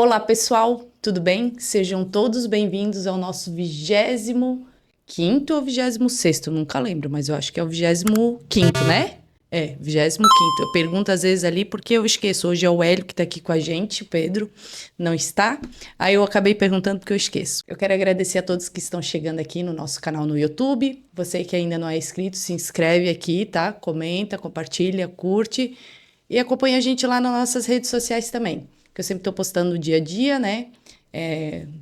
Olá, pessoal, tudo bem? Sejam todos bem-vindos ao nosso 25º ou 26º, nunca lembro, mas eu acho que é o 25º, né? É, 25º. Eu pergunto às vezes ali porque eu esqueço. Hoje é o Hélio que tá aqui com a gente, o Pedro não está. Aí eu acabei perguntando porque eu esqueço. Eu quero agradecer a todos que estão chegando aqui no nosso canal no YouTube. Você que ainda não é inscrito, se inscreve aqui, tá? Comenta, compartilha, curte e acompanha a gente lá nas nossas redes sociais também, que eu sempre estou postando no dia a dia, né?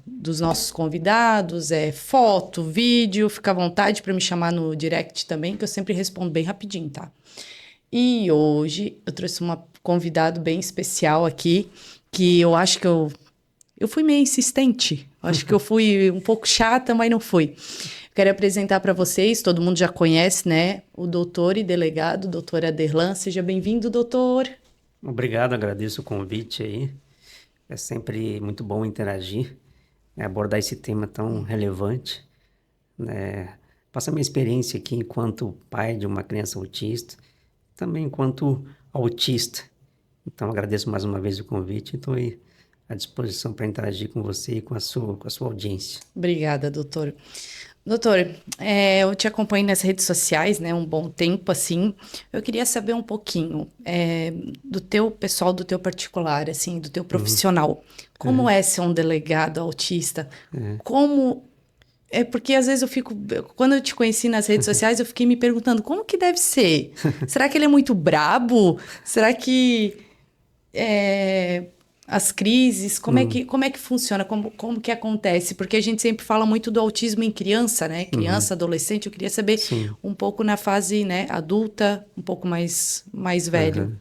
Dos nossos convidados, foto, vídeo, fica à vontade para me chamar no direct também, que eu sempre respondo bem rapidinho, tá? E hoje eu trouxe uma convidado bem especial aqui, que eu acho que eu fui meio insistente. Acho que eu fui um pouco chata, mas não fui. Quero apresentar para vocês, todo mundo já conhece, né? O doutor e delegado, doutor Aderlan. Seja bem-vindo, doutor. Obrigado, agradeço o convite aí. É sempre muito bom interagir, né, abordar esse tema tão relevante, né? Passar minha experiência aqui enquanto pai de uma criança autista, também enquanto autista. Então, agradeço mais uma vez o convite e estou aí à disposição para interagir com você e com a sua audiência. Obrigada, doutor. Doutor, eu te acompanho nas redes sociais, né, um bom tempo, assim. Eu queria saber um pouquinho do teu pessoal, do teu particular, assim, do teu Uhum, profissional. Como uhum, é ser um delegado autista? é. Como... É porque às vezes eu fico... Quando eu te conheci nas redes sociais, eu fiquei me perguntando, como que deve ser? Será que ele é muito brabo? Será que... as crises, Hum, como é que funciona, como que acontece? Porque a gente sempre fala muito do autismo em criança, né? uhum, Criança, adolescente, eu queria saber sim, um pouco na fase, né, adulta, um pouco mais velho. aham,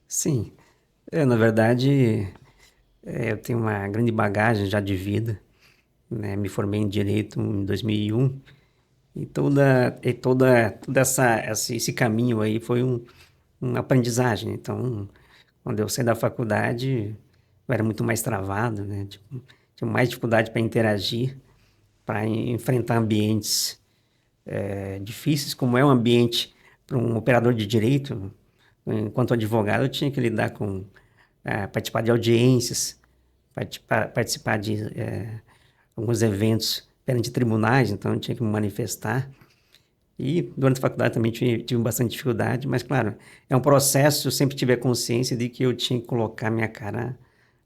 sim. Na verdade, eu tenho uma grande bagagem já de vida, né? Me formei em Direito em 2001 e toda esse caminho aí foi uma aprendizagem. Então, quando eu saí da faculdade, eu era muito mais travado, né? Tipo, tinha mais dificuldade para interagir, para enfrentar ambientes difíceis, como é um ambiente para um operador de direito. Enquanto advogado, eu tinha que lidar com participar de audiências, participar de alguns eventos perante tribunais, então eu tinha que me manifestar. E durante a faculdade também tive bastante dificuldade, mas claro, é um processo, eu sempre tive a consciência de que eu tinha que colocar minha cara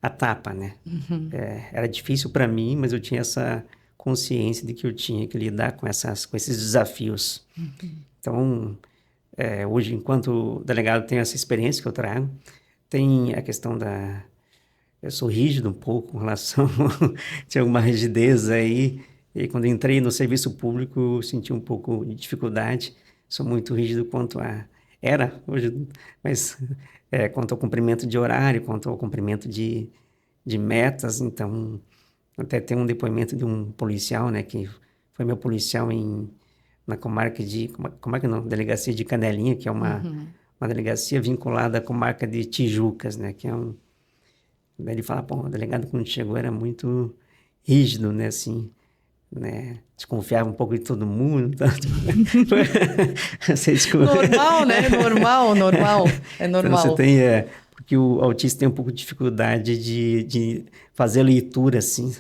a tapa, né? Era difícil para mim, mas eu tinha essa consciência de que eu tinha que lidar com esses desafios. Então, hoje, enquanto delegado, tenho essa experiência que eu trago. Tem a questão da... Eu sou rígido um pouco com relação... Tinha alguma rigidez aí. E quando entrei no serviço público, eu senti um pouco de dificuldade. Sou muito rígido quanto a... Era, hoje... Mas quanto ao cumprimento de horário, quanto ao cumprimento de metas. Então, até tem um depoimento de um policial, né? Que foi meu policial na comarca de... Comarca não, delegacia de Canelinha, que é uma delegacia vinculada à comarca de Tijucas, né? Que é um... Daí ele fala, pô, o delegado quando chegou era muito rígido, né, assim, né, desconfiava um pouco de todo mundo, tá? Você Normal, né? Normal, normal. É Então você normal. tem, porque o autista tem um pouco de dificuldade de fazer a leitura, assim,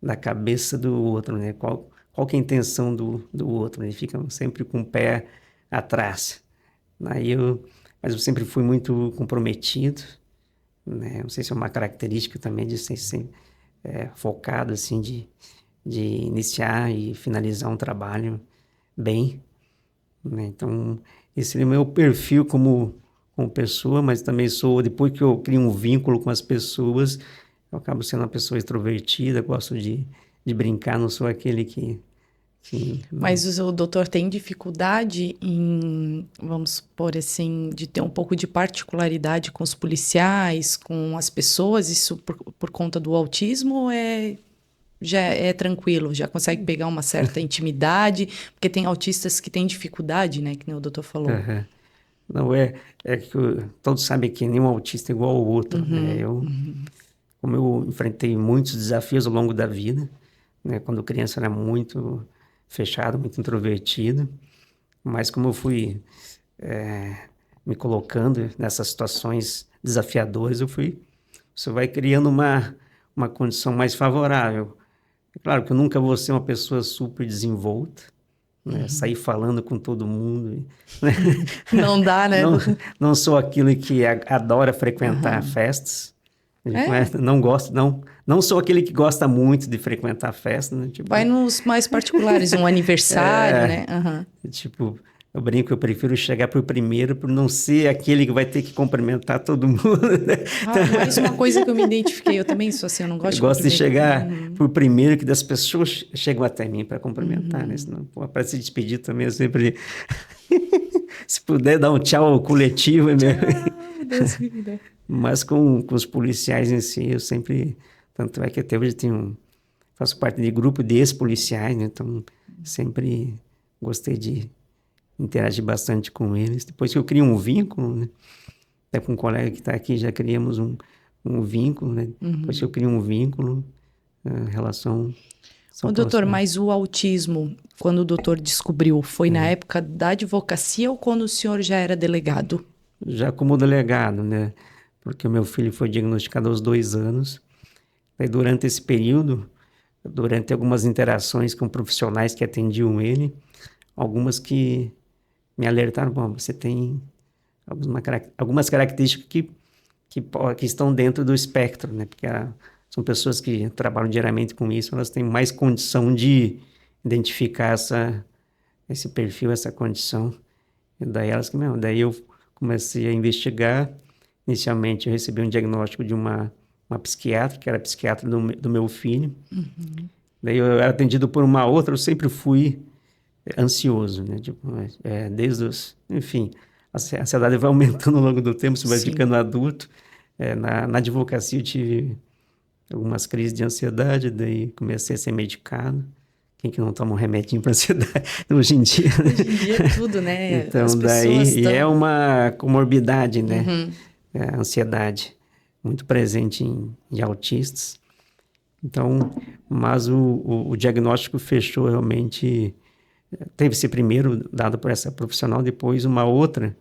da cabeça do outro, né, qual que é a intenção do outro, né? Ele fica sempre com o pé atrás. Aí mas eu sempre fui muito comprometido, né? Não sei se é uma característica também de ser focado, assim, de iniciar e finalizar um trabalho bem, né? Então, esse é o meu perfil como pessoa, mas também sou, depois que eu crio um vínculo com as pessoas, eu acabo sendo uma pessoa extrovertida, gosto de brincar, não sou aquele que não... Mas o doutor tem dificuldade em, vamos supor assim, de ter um pouco de particularidade com os policiais, com as pessoas, isso por conta do autismo ou já é tranquilo, já consegue pegar uma certa intimidade, porque tem autistas que têm dificuldade, né, que nem o doutor falou. Aham. Não é que todos sabem que nenhum autista é igual ao outro, né? Uhum, uhum. Como eu enfrentei muitos desafios ao longo da vida, né? Quando criança era muito fechado, muito introvertido, mas como eu fui me colocando nessas situações desafiadoras, você vai criando uma condição mais favorável. É claro que eu nunca vou ser uma pessoa super desenvolta, né? Sair falando com todo mundo, né? Não dá, né? Não sou aquele que adora frequentar festas. Não gosto, não sou aquele que gosta muito de frequentar festas, né? Tipo, vai nos mais particulares, um aniversário, né? Tipo, eu brinco, eu prefiro chegar por primeiro por não ser aquele que vai ter que cumprimentar todo mundo, né? Mais uma coisa que eu me identifiquei, eu também sou assim, eu não gosto de gosto de chegar Uhum. por primeiro, que das pessoas chegam até mim para cumprimentar, né? Senão, para se despedir também, eu sempre... Se puder dar um tchau coletivo, é Tchau, Deus me livre. Mas com os policiais em si, eu sempre... Tanto é que até hoje faço parte de grupo de ex-policiais, né? Então, sempre gostei de interagir bastante com eles. Depois que eu crio um vínculo, né? Até com um colega que está aqui, já criamos um vínculo, né? Depois que eu crio um vínculo, a relação... Ô, doutor, mas o autismo, quando o doutor descobriu, foi na época da advocacia ou quando o senhor já era delegado? Já como delegado, né? Porque o meu filho foi diagnosticado aos 2 anos. Aí, durante esse período, durante algumas interações com profissionais que atendiam ele, algumas que me alertaram, bom, você tem algumas características que estão dentro do espectro, né? Porque são pessoas que trabalham diariamente com isso, elas têm mais condição de identificar esse perfil, essa condição. E daí eu comecei a investigar. Inicialmente eu recebi um diagnóstico de uma psiquiatra, que era psiquiatra do meu filho. Daí eu era atendido por uma outra, eu sempre fui ansioso, né? Tipo, enfim, a ansiedade vai aumentando ao longo do tempo, você vai ficando adulto. Na advocacia eu tive algumas crises de ansiedade, daí comecei a ser medicado. Quem que não toma um remedinho para ansiedade hoje em dia? Hoje em dia é tudo, né? Então, e é uma comorbidade, né? A ansiedade, muito presente em autistas. Então, mas o diagnóstico fechou realmente... Teve esse primeiro dado por essa profissional, depois uma outra,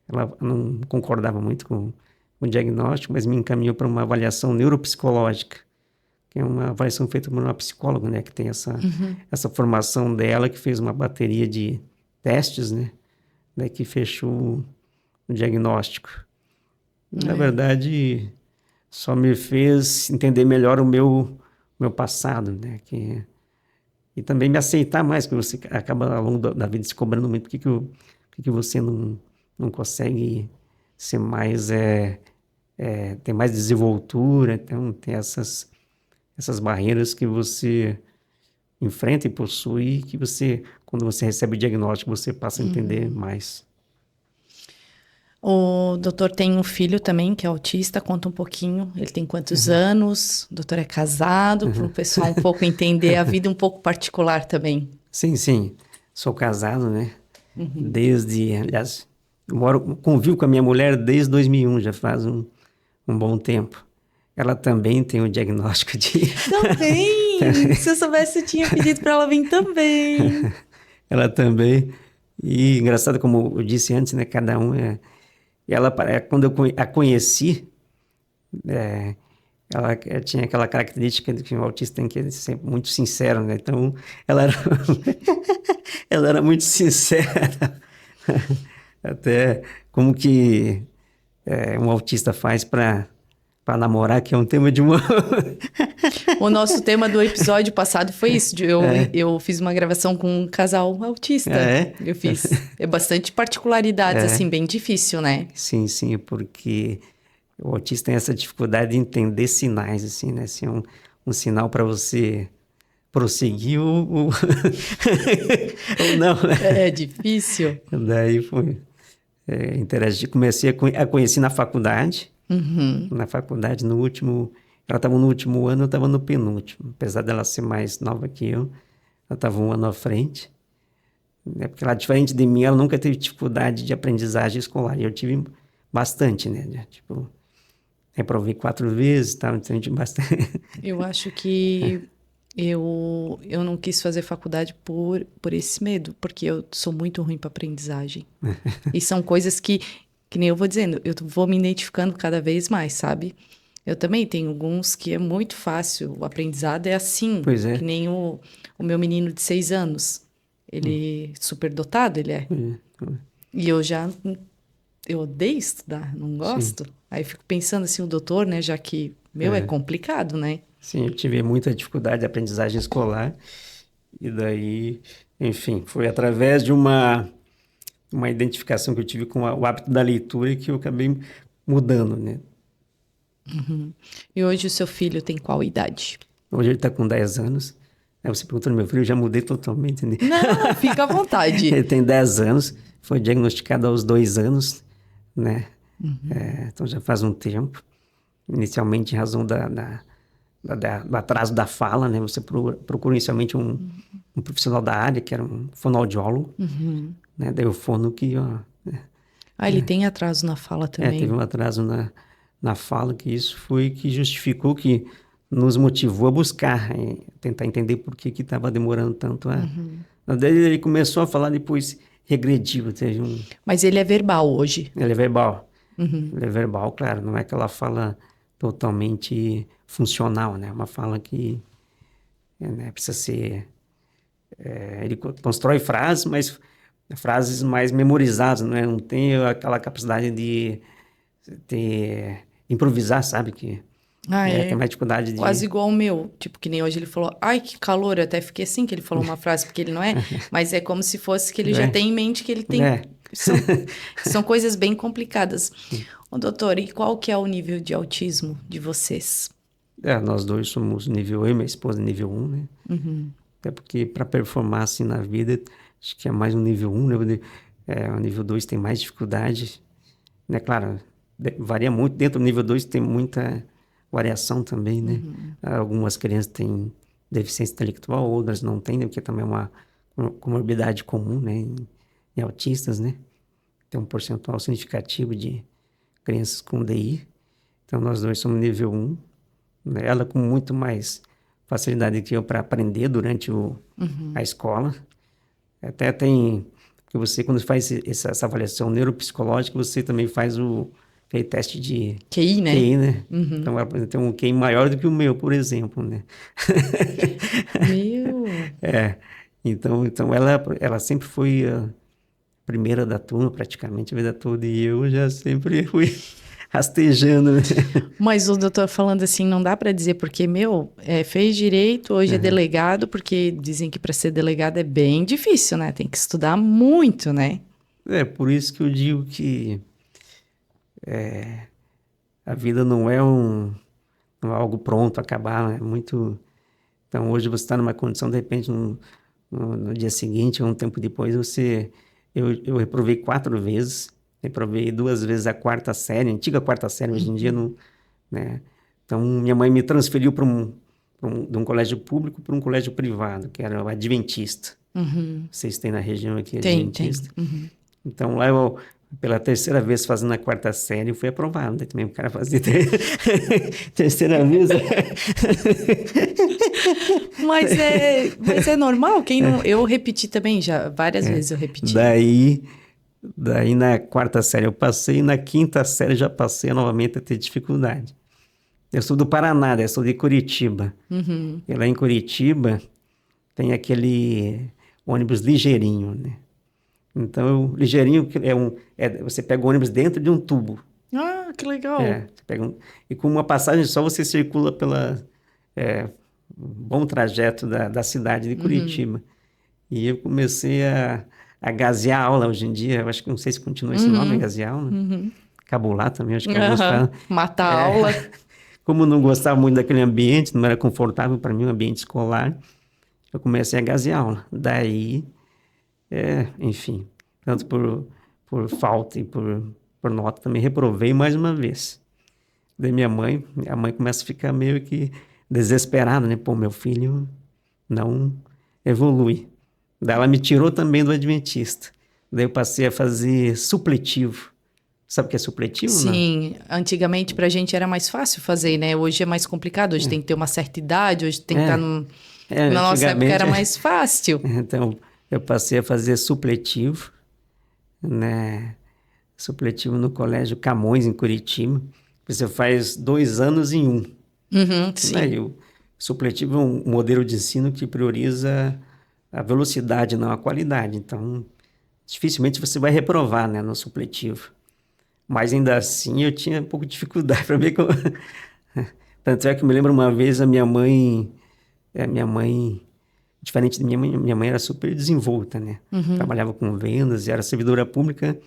ela não concordava muito com o diagnóstico, mas me encaminhou para uma avaliação neuropsicológica, que é uma avaliação feita por uma psicóloga, né, que tem essa formação dela, que fez uma bateria de testes, né, que fechou o diagnóstico. Na verdade, só me fez entender melhor o meu passado, né, e também me aceitar mais, porque você acaba ao longo da vida se cobrando muito, por que você não consegue ser mais, ter mais desenvoltura, então tem essas barreiras que você enfrenta e possui, que quando você recebe o diagnóstico, você passa a entender mais. O doutor tem um filho também, que é autista, conta um pouquinho, ele tem quantos anos? O doutor é casado, para o pessoal um pouco entender a vida um pouco particular também. Sim, sou casado, né? Aliás, convivo com a minha mulher desde 2001, já faz um bom tempo. Ela também tem o diagnóstico de... Também! Se eu soubesse, eu tinha pedido para ela vir também. Ela também. E engraçado, como eu disse antes, né? Cada um E ela, quando eu a conheci, ela tinha aquela característica de que o autista tem que ser muito sincero, né? Então, ela era muito sincera. Até como que um autista faz para namorar, que é um tema de uma... O nosso tema do episódio passado foi isso. Eu fiz uma gravação com um casal autista. Eu fiz. É bastante particularidades, assim, bem difícil, né? Sim, porque o autista tem essa dificuldade de entender sinais, assim, né? Se é um sinal para você prosseguir ou não, né? É difícil. Daí foi interagir. Comecei a conhecer na faculdade. Na faculdade, ela estava no último ano, eu estava no penúltimo. Apesar dela ser mais nova que eu, ela estava um ano à frente. Né? Porque ela, diferente de mim, ela nunca teve dificuldade de aprendizagem escolar. E eu tive bastante, né? Tipo, reprovei 4 vezes, tal, então eu tive bastante. Eu acho que eu não quis fazer faculdade por esse medo, porque eu sou muito ruim para aprendizagem. E são coisas que nem eu vou dizendo, eu vou me identificando cada vez mais, sabe? Eu também tenho alguns que é muito fácil, o aprendizado é assim, Pois é. que nem o meu menino de 6 anos. Ele é superdotado, ele é. É, E eu odeio estudar, não sim, gosto. Aí fico pensando assim, o doutor, né, já que, meu, é é. complicado, né? Sim, eu tive muita dificuldade de aprendizagem escolar. E daí, enfim, foi através de uma identificação que eu tive com o hábito da leitura que eu acabei mudando, né? E hoje o seu filho tem qual idade? Hoje ele está com 10 anos. Aí você perguntou no meu filho, eu já mudei totalmente, né? Não, fica à vontade. Ele tem 10 anos, foi diagnosticado aos 2 anos, né? Então já faz um tempo. Inicialmente em razão do atraso da fala, né? Você procura inicialmente um profissional da área, que era um fonoaudiólogo, né? Daí o fono que, ó, Ah, ele tem atraso na fala teve também. um atraso na fala, que isso foi que justificou, que nos motivou a buscar, tentar entender por que estava demorando tanto a... Daí ele começou a falar, depois regrediu, teve um... Mas ele é verbal hoje. Ele é verbal. Ele é verbal, claro, não é aquela fala totalmente funcional, né? Uma fala que né, precisa ser... ele constrói frases, mas frases mais memorizadas, né? Não tem aquela capacidade de improvisar, sabe? Ah, Tem é mais dificuldade quase de... igual o meu. Tipo, que nem hoje ele falou, ai, que calor. Eu até fiquei assim, que ele falou uma frase, porque ele não é. Mas é como se fosse que ele já É, tem em mente que ele tem. é. São coisas bem complicadas. Ô, doutor, e qual que é o nível de autismo de vocês? Nós dois somos nível E, minha esposa é nível 1, né? Até porque para performar assim na vida, acho que é mais um nível 1, né? O nível 2 tem mais dificuldade, né? Claro, varia muito. Dentro do nível 2 tem muita variação também, né? Algumas crianças têm deficiência intelectual, outras não têm, né? Porque também é uma comorbidade comum, né? Em autistas, né? Tem um percentual significativo de crianças com DI. Então, nós dois somos nível 1, né? Ela com muito mais facilidade que eu para aprender durante a escola. Até tem... Porque você, quando faz essa avaliação neuropsicológica, você também faz aquele teste de QI, né? QI, né? Então, ela tem um QI maior do que o meu, por exemplo, né? Meu. É. Então ela sempre foi a primeira da turma, praticamente, a vida toda, e eu já sempre fui rastejando, né? Mas o doutor falando assim, não dá para dizer porque, meu, fez direito, hoje é delegado, porque dizem que para ser delegado é bem difícil, né? Tem que estudar muito, né? É por isso que eu digo que a vida não é algo pronto, acabar, né? Muito... Então, hoje você está numa condição, de repente, no dia seguinte, ou um tempo depois, eu reprovei 4 vezes, reprovei 2 vezes a quarta série, a antiga quarta série, hoje em dia, não, né? Então, minha mãe me transferiu de um colégio público para um colégio privado, que era o Adventista. Vocês têm na região aqui, Tem, tem. Adventista. Então, lá eu, pela terceira vez fazendo a quarta série, eu fui aprovado. Daí também o cara fazia terceira vez. Mas é normal, quem não. Eu repeti também já, várias vezes eu repeti. Daí na quarta série eu passei, na quinta série já passei novamente a ter dificuldade. Eu sou do Paraná, eu sou de Curitiba. E lá em Curitiba tem aquele ônibus ligeirinho, né? Então, o ligeirinho você pega o ônibus dentro de um tubo. Ah, que legal. Você pega e com uma passagem só você circula um bom trajeto da cidade de Curitiba. E eu comecei a gazear a aula hoje em dia. Eu acho que não sei se continua esse nome, gazear aula. Cabular também, acho que alguns falam. Matar a aula. Como eu não gostava muito daquele ambiente, não era confortável para mim o ambiente escolar, eu comecei a gazear aula. Daí, enfim, tanto por falta e por nota, também reprovei mais uma vez. Daí minha mãe começa a ficar meio que desesperada, né? Pô, meu filho não evolui. Daí ela me tirou também do Adventista. Daí eu passei a fazer supletivo. Sabe o que é supletivo, não? Sim, antigamente pra gente era mais fácil fazer, né? Hoje é mais complicado, hoje tem que ter uma certa idade, hoje tem que estar no... Na nossa época era mais fácil. Então, eu passei a fazer supletivo, né? Supletivo no Colégio Camões, em Curitiba. você faz 2 anos em um. Sim. Né? E o supletivo é um modelo de ensino que prioriza a velocidade, não a qualidade. Então, dificilmente você vai reprovar, né, no supletivo. Mas ainda assim eu tinha um pouco de dificuldade para ver como... Tanto é que eu me lembro uma vez a minha mãe, diferente da minha mãe era super desenvolta, né? Trabalhava com vendas, era servidora pública,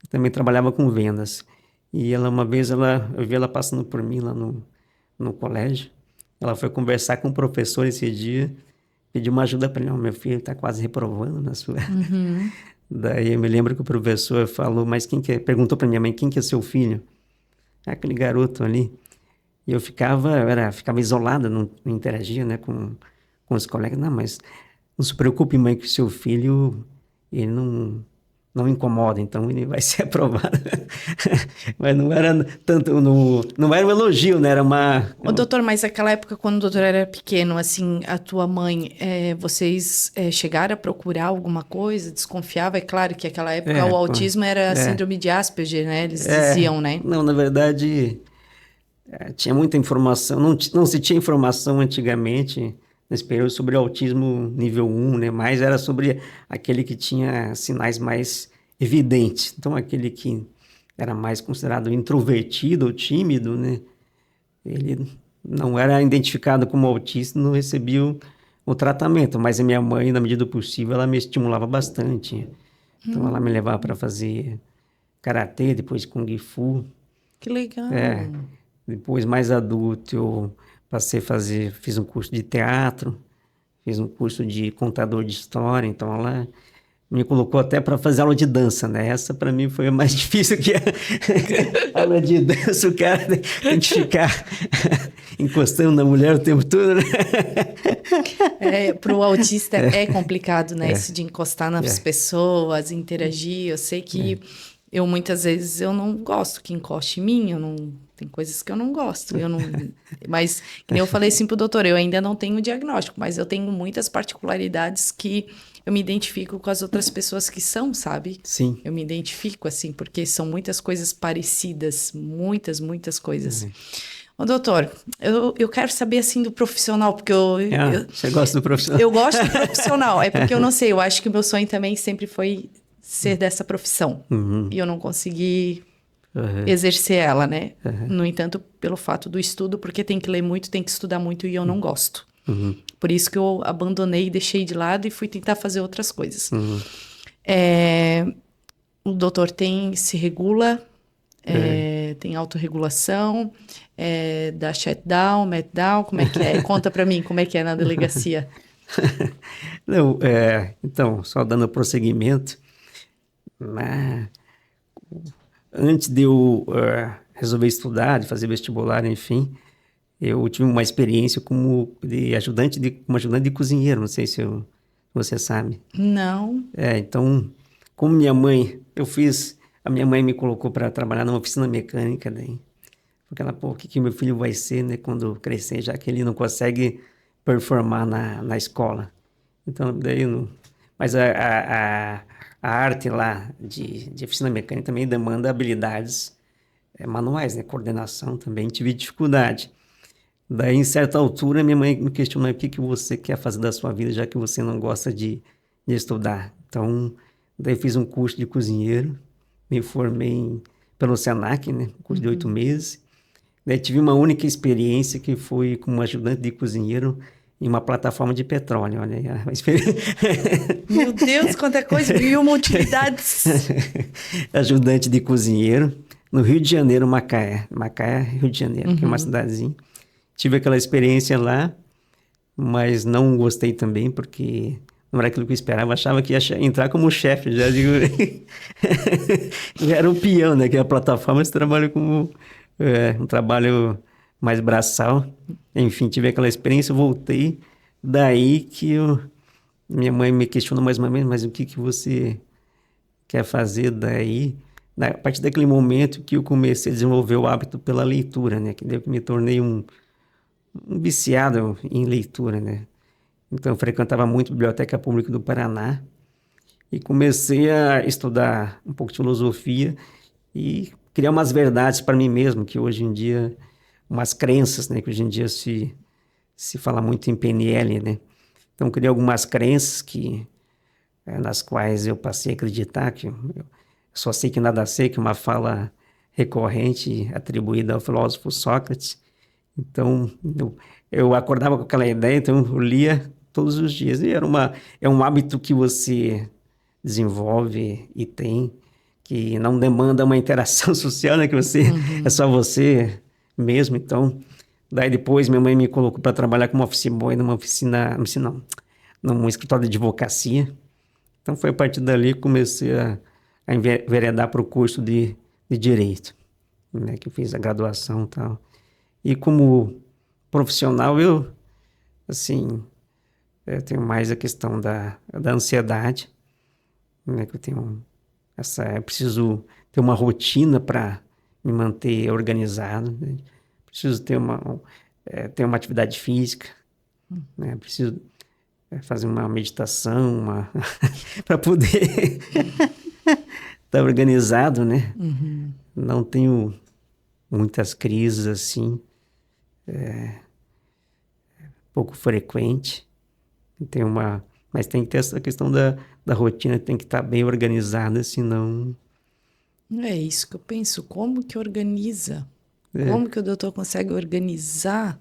também trabalhava com vendas. E ela, uma vez, eu vi ela passando por mim lá no colégio. Ela foi conversar com o professor esse dia, pediu uma ajuda para ele. Meu filho está quase reprovando na sua... Daí eu me lembro que o professor falou, mas perguntou para minha mãe, quem que é seu filho? Aquele garoto ali. E eu ficava isolada, não interagia, né, com os colegas. Não, mas não se preocupe, mãe, que o seu filho, ele não incomoda, então ele vai ser aprovado. Mas não era tanto, não era um elogio, né, era Ô, doutor, mas naquela época, quando o doutor era pequeno, assim, a tua mãe, vocês chegaram a procurar alguma coisa? Desconfiava? É claro que naquela época o autismo era a síndrome de Asperger, né? Eles diziam, né? Não, na verdade, tinha muita informação, não se tinha informação antigamente, nesse período, sobre autismo nível 1, né? Mas era sobre aquele que tinha sinais mais evidentes. Então, aquele que era mais considerado introvertido ou tímido, né? Ele não era identificado como autista, não recebia o tratamento. Mas a minha mãe, na medida do possível, ela me estimulava bastante. Então, ela me levava para fazer karatê, depois kung fu. Que legal. Depois, mais adulto, eu fiz um curso de teatro, fiz um curso de contador de história, então ela me colocou até para fazer aula de dança, né? Essa para mim foi a mais difícil, que a aula de dança, o cara tem que ficar encostando na mulher o tempo todo, né? Para o autista é complicado, né? Isso de encostar nas pessoas, interagir. Eu sei que eu muitas vezes eu não gosto que encoste em mim, tem coisas que eu não gosto. Mas, que nem eu falei assim pro doutor, eu ainda não tenho diagnóstico, mas eu tenho muitas particularidades que eu me identifico com as outras pessoas que são, sabe? Sim. Eu me identifico, assim, porque são muitas coisas parecidas, muitas coisas. Ô, doutor, eu quero saber, assim, do profissional, porque você gosta do profissional? Eu gosto do profissional, é porque eu não sei, eu acho que o meu sonho também sempre foi ser dessa profissão. E eu não consegui exercer ela, né? No entanto, pelo fato do estudo, porque tem que ler muito, tem que estudar muito, e eu não gosto. Por isso que eu abandonei, deixei de lado e fui tentar fazer outras coisas. O doutor se regula, tem autorregulação, dá shutdown, meltdown, como é que é? Conta pra mim como é que é na delegacia. Não, então, só dando prosseguimento, antes de eu resolver estudar, de fazer vestibular, enfim, eu tive uma experiência como ajudante de cozinheiro, não sei se você sabe. Não. Então, como a minha mãe me colocou para trabalhar numa oficina mecânica, daí, porque ela, o que meu filho vai ser, né, quando crescer, já que ele não consegue performar na escola. Então, daí, mas a arte lá de oficina mecânica também demanda habilidades manuais, né, coordenação também, tive dificuldade. Daí, em certa altura, minha mãe me questionou o que você quer fazer da sua vida, já que você não gosta de estudar. Então, daí fiz um curso de cozinheiro, me formei pelo Senac, né? Um curso de 8 meses. Daí tive uma única experiência que foi como ajudante de cozinheiro em uma plataforma de petróleo. Olha aí a experiência. Meu Deus, quanta coisa! E uma utilidades! Ajudante de cozinheiro no Rio de Janeiro, Macaé. Macaé, Rio de Janeiro, que é uma cidadezinha. Tive aquela experiência lá, mas não gostei também, porque não era aquilo que eu esperava. Achava que ia entrar como chefe. Já digo, eu era um peão, né? Que a plataforma se trabalha como um trabalho mais braçal. Enfim, tive aquela experiência, voltei. Daí que minha mãe me questionou mais uma vez, mas o que você quer fazer daí? A partir daquele momento que eu comecei a desenvolver o hábito pela leitura, né? Que daí eu me tornei um viciado em leitura, né? Então, eu frequentava muito a Biblioteca Pública do Paraná e comecei a estudar um pouco de filosofia e criar umas verdades para mim mesmo, que hoje em dia, umas crenças, né? Que hoje em dia se fala muito em PNL, né? Então, criei algumas crenças nas quais eu passei a acreditar que eu só sei que nada sei, que é uma fala recorrente atribuída ao filósofo Sócrates. Então, eu acordava com aquela ideia, então eu lia todos os dias. E é um hábito que você desenvolve e tem, que não demanda uma interação social, né? Que é só você mesmo. Então, daí depois minha mãe me colocou para trabalhar como office boy numa oficina, não, num escritório de advocacia. Então, foi a partir dali que comecei a enveredar para o curso de Direito, né? Que eu fiz a graduação e tal. E como profissional, assim, eu tenho mais a questão da ansiedade, né? Que eu preciso ter uma rotina para me manter organizado, né? Preciso ter ter uma atividade física, né? Preciso fazer uma meditação, para poder estar organizado, né? Não tenho muitas crises assim, pouco frequente. Mas tem que ter essa questão da rotina, tem que estar bem organizada, senão... É isso que eu penso. Como que organiza? É. Como que o doutor consegue organizar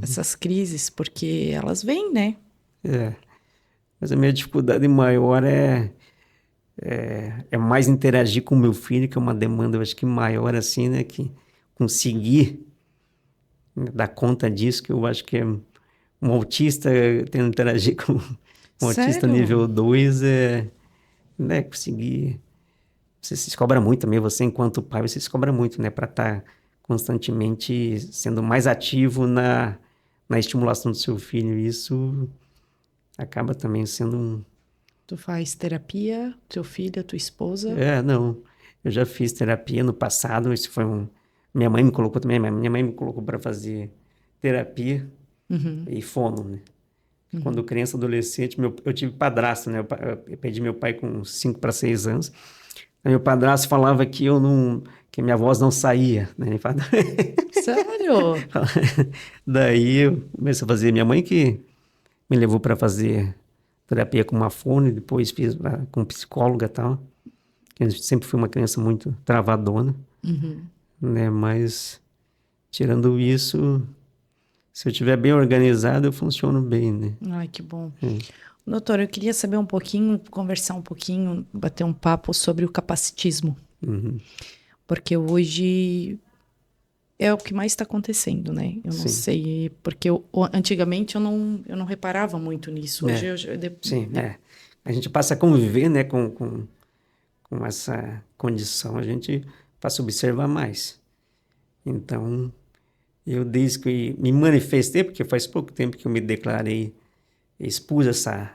essas crises? Porque elas vêm, né? Mas a minha dificuldade maior é mais interagir com o meu filho, que é uma demanda, eu acho que maior, assim, né? Que conseguir dar conta disso, que eu acho que é um autista tendo que interagir com um autista Sério? nível 2, né? Conseguir... Você se cobra muito também, você enquanto pai, você se cobra muito, né? Para estar constantemente sendo mais ativo na estimulação do seu filho. Isso acaba também sendo Tu faz terapia, teu filho, tua esposa? Não. Eu já fiz terapia no passado, isso foi Minha mãe me colocou também, minha mãe me colocou para fazer terapia e fono, né? Quando criança, adolescente, eu tive padrasto, né? Eu perdi meu pai com 5 para 6 anos. Aí meu padrasto falava que minha voz não saía, né? Ele falava... Sério? Daí eu comecei a fazer. Minha mãe que me levou para fazer terapia com uma fono, e depois fiz com psicóloga e tal. Eu sempre fui uma criança muito travadona, né? Mas, tirando isso, se eu estiver bem organizado, eu funciono bem, né? Ai, que bom. Doutor, eu queria saber um pouquinho, conversar um pouquinho, bater um papo sobre o capacitismo. Porque hoje é o que mais está acontecendo, né? Eu não Sim. sei, porque antigamente eu não reparava muito nisso. Hoje Sim, A gente passa a conviver, né, com essa condição, a gente passa a observar mais. Então, eu desde que me manifestei, porque faz pouco tempo que eu me declarei, expus essa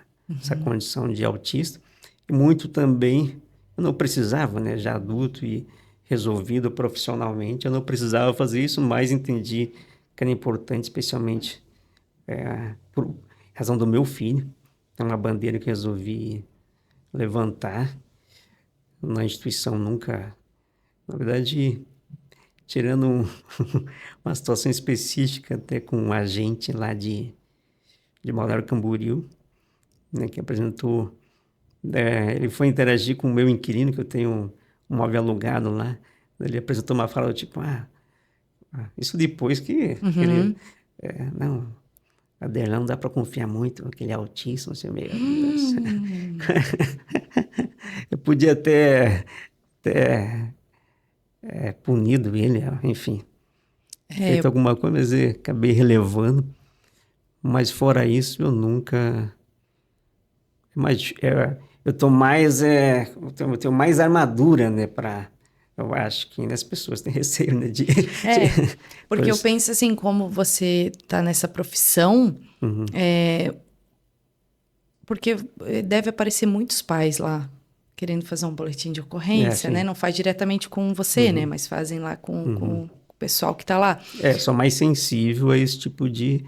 condição de autista, e muito também, eu não precisava, né, já adulto e resolvido profissionalmente, eu não precisava fazer isso, mas entendi que era importante, especialmente por razão do meu filho. É uma bandeira que eu resolvi levantar. Na instituição nunca, na verdade, tirando uma situação específica até com um agente lá de Balneário Camboriú, né, que apresentou, ele foi interagir com o meu inquilino, que eu tenho um móvel alugado lá, ele apresentou uma fala tipo, isso depois que ele, não, Aderlan não dá para confiar muito, aquele autista, não sei, meu Deus. Eu podia ter punido ele, enfim, feito alguma coisa, mas eu acabei relevando. Mas fora isso, eu nunca... eu tenho mais armadura, né, eu acho que as pessoas têm receio, né, porque eu penso assim, como você tá nessa profissão, porque deve aparecer muitos pais lá querendo fazer um boletim de ocorrência, né? Não faz diretamente com você, né? Mas fazem lá com o pessoal que tá lá. Sou mais sensível a esse tipo de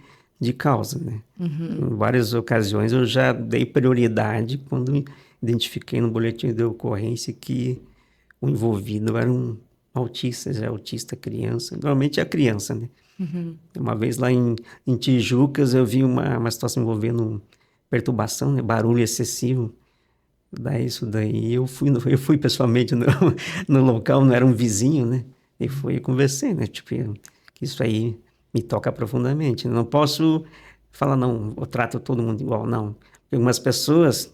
causa, né? Em várias ocasiões eu já dei prioridade quando identifiquei no boletim de ocorrência que o envolvido era um autistas, é autista criança. Normalmente é a criança, né? Uma vez lá em Tijucas eu vi uma situação envolvendo perturbação, né? Barulho excessivo. Daí isso daí eu fui pessoalmente no local, não era um vizinho, né? E fui e conversei, né? Tipo, que isso aí me toca profundamente. Não posso falar, não, eu trato todo mundo igual, não. Porque algumas pessoas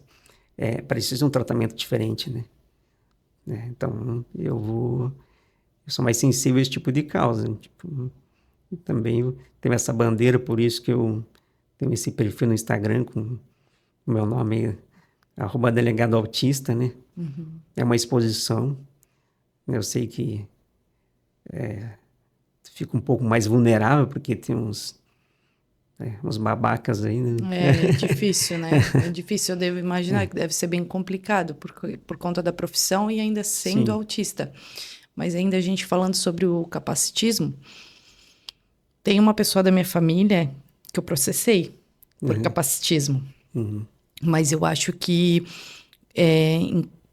precisam de um tratamento diferente, né? Então, eu sou mais sensível a esse tipo de causa. Tipo, também tenho essa bandeira, por isso que eu tenho esse perfil no Instagram com o meu nome, @delegado autista, né? É uma exposição. Eu sei que fico um pouco mais vulnerável, porque tem uns babacas aí, né? É difícil, né? É difícil, eu devo imaginar que deve ser bem complicado por conta da profissão e ainda sendo Sim. autista. Mas ainda a gente falando sobre o capacitismo, tem uma pessoa da minha família que eu processei por Uhum. capacitismo. Uhum. Mas eu acho que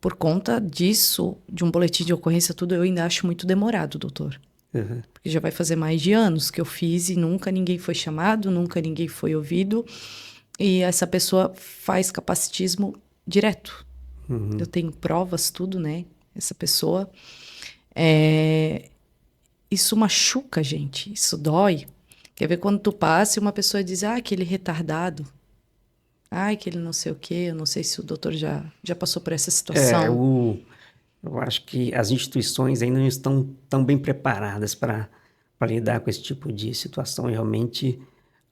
por conta disso, de um boletim de ocorrência, tudo, eu ainda acho muito demorado, doutor. Uhum. Porque já vai fazer mais de anos que eu fiz e nunca ninguém foi chamado, nunca ninguém foi ouvido. E essa pessoa faz capacitismo direto. Eu tenho provas, tudo, né? Essa pessoa. Isso machuca a gente, isso dói. Quer ver quando tu passa e uma pessoa diz, aquele retardado. Aquele não sei o quê. Eu não sei se o doutor já passou por essa É, situação. eu acho que as instituições ainda não estão tão bem preparadas para lidar com esse tipo de situação. Realmente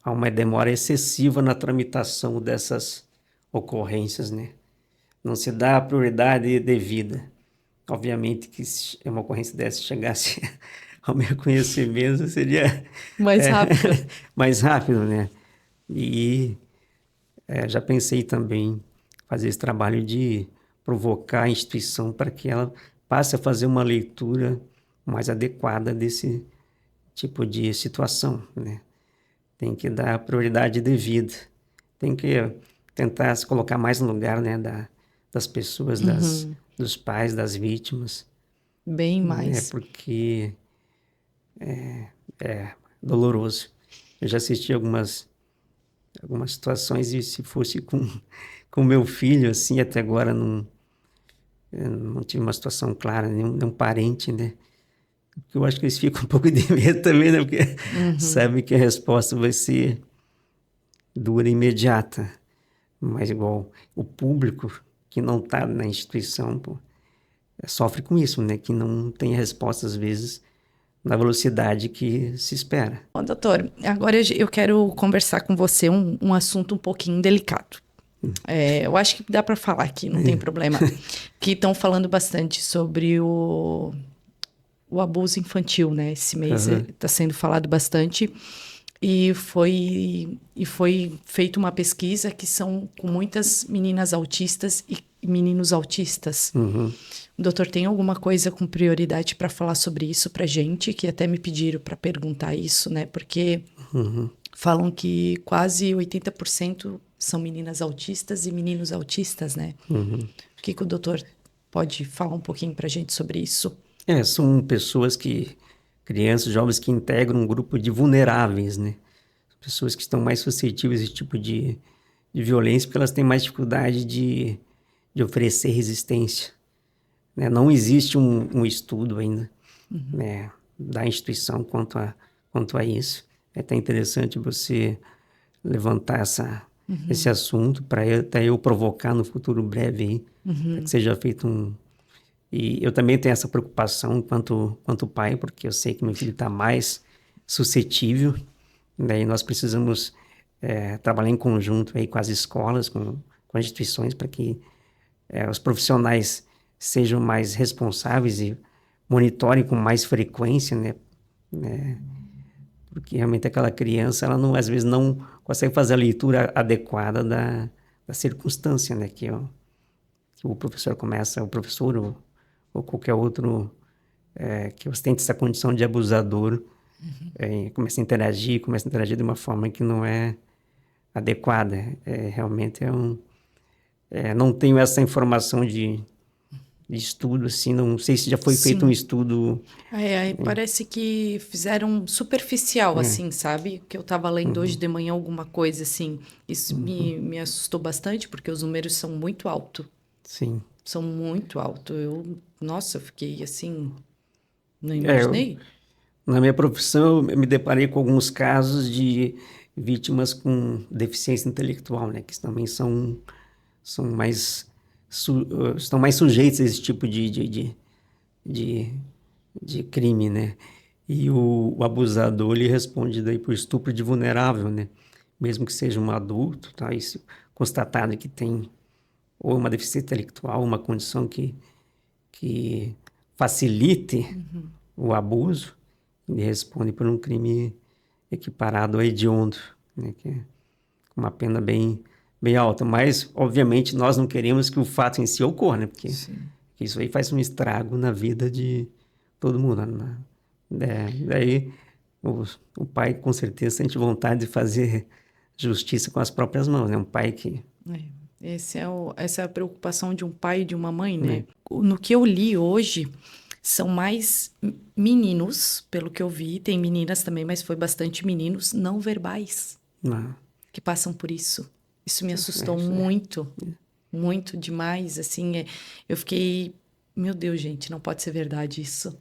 há uma demora excessiva na tramitação dessas ocorrências, né? Não se dá a prioridade devida. Obviamente que se uma ocorrência dessa chegasse ao meu conhecimento, seria Mais é, rápido. mais rápido, né? E já pensei também em fazer esse trabalho de provocar a instituição para que ela passe a fazer uma leitura mais adequada desse tipo de situação, né? Tem que dar a prioridade devida. Tem que tentar se colocar mais no lugar, né, das pessoas, dos pais, das vítimas, Bem né? mais. Porque é doloroso. Eu já assisti algumas situações e se fosse com meu filho, assim, até agora eu não tive uma situação clara, nenhum parente, né? Porque eu acho que eles ficam um pouco de medo também, né? Porque sabem que a resposta vai ser dura e imediata. Mas igual o público que não está na instituição, pô, sofre com isso, né? Que não tem resposta, às vezes, na velocidade que se espera. Bom, doutor, agora eu quero conversar com você um assunto um pouquinho delicado. Eu acho que dá para falar aqui, não tem problema. Que estão falando bastante sobre o abuso infantil, né? Esse mês Aham. está sendo falado bastante. E foi feita uma pesquisa que são com muitas meninas autistas e meninos autistas. Uhum. O doutor tem alguma coisa com prioridade para falar sobre isso para gente? Que até me pediram para perguntar isso, né? Porque falam que quase 80% são meninas autistas e meninos autistas, né? O que o doutor pode falar um pouquinho para gente sobre isso? São crianças, jovens que integram um grupo de vulneráveis, né? Pessoas que estão mais suscetíveis a esse tipo de violência porque elas têm mais dificuldade de oferecer resistência, né? Não existe um estudo ainda, né, da instituição quanto a isso. É até interessante você levantar esse assunto para até eu provocar no futuro breve aí, para que seja feito E eu também tenho essa preocupação quanto pai, porque eu sei que meu filho está mais suscetível, daí nós precisamos trabalhar em conjunto aí com as escolas, com as instituições, para que os profissionais sejam mais responsáveis e monitorem com mais frequência, né? Porque realmente aquela criança, ela não, às vezes não consegue fazer a leitura adequada da circunstância, né? Que o professor começa, o professor ou qualquer outro que ostente essa condição de abusador, começa a interagir de uma forma que não é adequada. Realmente não tenho essa informação de de estudo, assim, não sei se já foi feito um Sim. estudo. Aí parece que fizeram superficial, É, assim, sabe? Que eu tava lendo hoje uhum, de manhã alguma coisa assim. Isso uhum, me assustou bastante, porque os números são muito altos. sim. São muito altos. Nossa, eu fiquei assim, não É, imaginei. na minha profissão, eu me deparei com alguns casos de vítimas com deficiência intelectual, né? Que também são mais, estão mais sujeitos a esse tipo de, de crime, né? E o abusador, ele responde daí por estupro de vulnerável, né? Mesmo que seja um adulto, tá? E se constatado que tem ou uma deficiência intelectual, uma condição que facilite o abuso, ele responde por um crime equiparado a hediondo, né? Que é uma pena bem alta. Mas, obviamente, nós não queremos que o fato em si ocorra, né? Porque Sim. isso aí faz um estrago na vida de todo mundo, né? Daí o, o pai com certeza sente vontade de fazer justiça com as próprias mãos, né? Um pai que, Essa é a preocupação de um pai e de uma mãe, né? né? No que eu li hoje, são mais meninos, pelo que eu vi, tem meninas também, mas foi bastante meninos não verbais Não, que passam por isso. Isso me assustou isso é, muito, muito demais, assim, eu fiquei, meu Deus, gente, não pode ser verdade isso.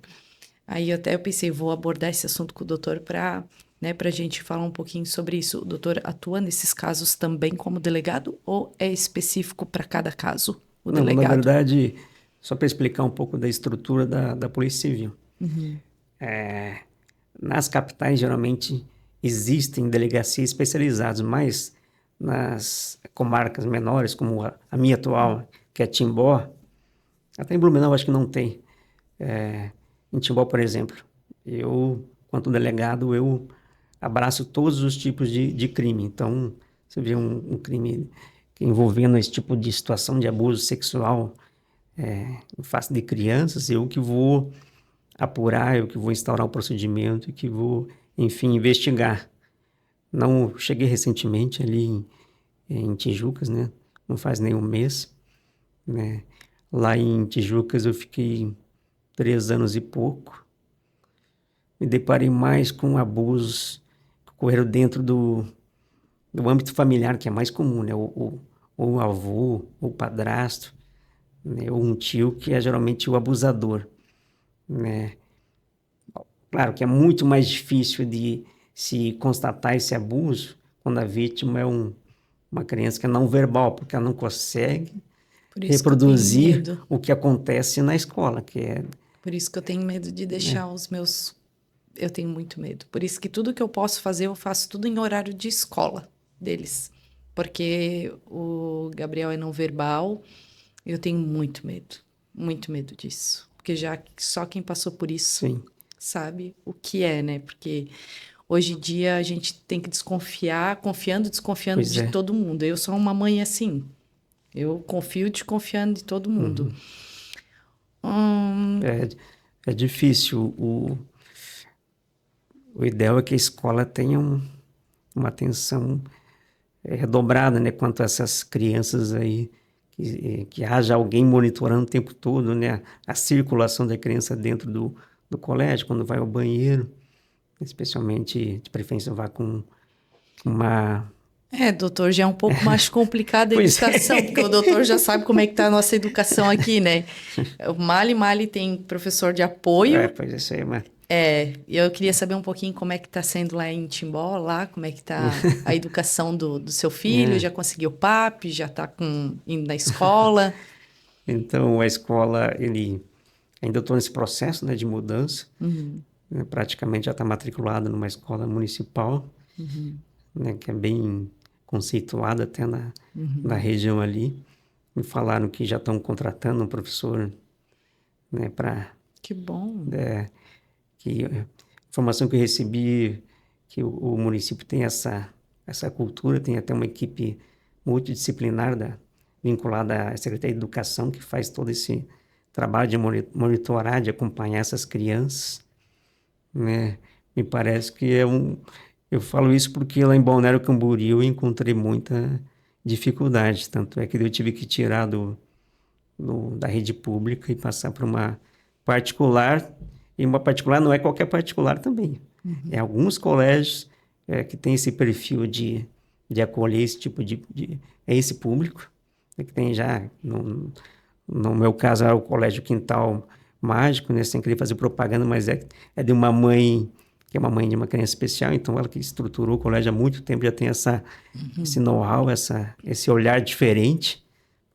Aí até eu pensei, vou abordar esse assunto com o doutor para, né, para a gente falar um pouquinho sobre isso. O doutor atua nesses casos também como delegado ou é específico para cada caso, o não, na delegado? verdade, só para explicar um pouco da estrutura da Polícia Civil. Uhum. Nas capitais, geralmente, existem delegacias especializadas, mas nas comarcas menores, como a minha atual, que é Timbó, até em Blumenau acho que não tem. Em Timbó, por exemplo, eu, quanto delegado, eu abraço todos os tipos de crime. Então, você vê um crime envolvendo esse tipo de situação de abuso sexual em face de crianças, eu que vou apurar, eu que vou instaurar o procedimento e que vou, enfim, investigar. Não cheguei recentemente ali em Tijucas, né? Não faz nem um mês, né? Lá em Tijucas eu fiquei 3 anos e pouco. Me deparei mais com abusos que ocorreram dentro do âmbito familiar, que é mais comum, né? Ou o avô, ou o padrasto, né? Ou um tio, que é geralmente o abusador, né? Claro que é muito mais difícil de se constatar esse abuso quando a vítima é uma criança que é não verbal, porque ela não consegue Por isso que eu tenho reproduzir medo. o que acontece na escola, que é, Por isso que eu tenho medo de né? deixar os meus. Eu tenho muito medo. Por isso que tudo que eu posso fazer, eu faço tudo em horário de escola deles. Porque o Gabriel é não verbal, eu tenho muito medo disso. Porque já só quem passou por isso Sim, sabe o que é, né? Porque hoje em dia a gente tem que desconfiar, confiando, desconfiando pois de é. todo mundo. Eu sou uma mãe assim. Eu confio desconfiando de todo mundo. Uhum. Hum, É difícil. O ideal é que a escola tenha uma atenção redobrada, né, quanto a essas crianças aí, que haja alguém monitorando o tempo todo, né, a circulação da criança dentro do colégio, quando vai ao banheiro, especialmente, de preferência, vá com uma... doutor, já é um pouco mais complicada a Pois educação, porque o é. doutor já sabe como é que tá a nossa educação aqui, né? O Mali tem professor de apoio. Pois isso aí, mas... E eu queria saber um pouquinho como é que tá sendo lá em Timbó, lá, como é que tá a educação do seu filho, É. já conseguiu PAP, já tá indo na escola. Então, a escola, ele... Ainda estou nesse processo, né, de mudança, Uhum, né, praticamente já está matriculado numa escola municipal, uhum, né, que é bem conceituada até na uhum. região ali. Me falaram que já estão contratando um professor, né, para Que bom. que informação que eu recebi que o município tem essa cultura, tem até uma equipe multidisciplinar vinculada à Secretaria de Educação que faz todo esse trabalho de monitorar, de acompanhar essas crianças, né? Me parece que eu falo isso porque lá em Balneário Camboriú eu encontrei muita dificuldade, tanto é que eu tive que tirar da rede pública e passar para uma particular, e uma particular não é qualquer particular também. É alguns colégios que têm esse perfil de acolher esse tipo é esse público, né, que tem já, no meu caso, é o Colégio Quintal Mágico, né, sem querer fazer propaganda, mas é de uma mãe, que é uma mãe de uma criança especial, então ela que estruturou o colégio há muito tempo, já tem esse know-how, esse olhar diferente,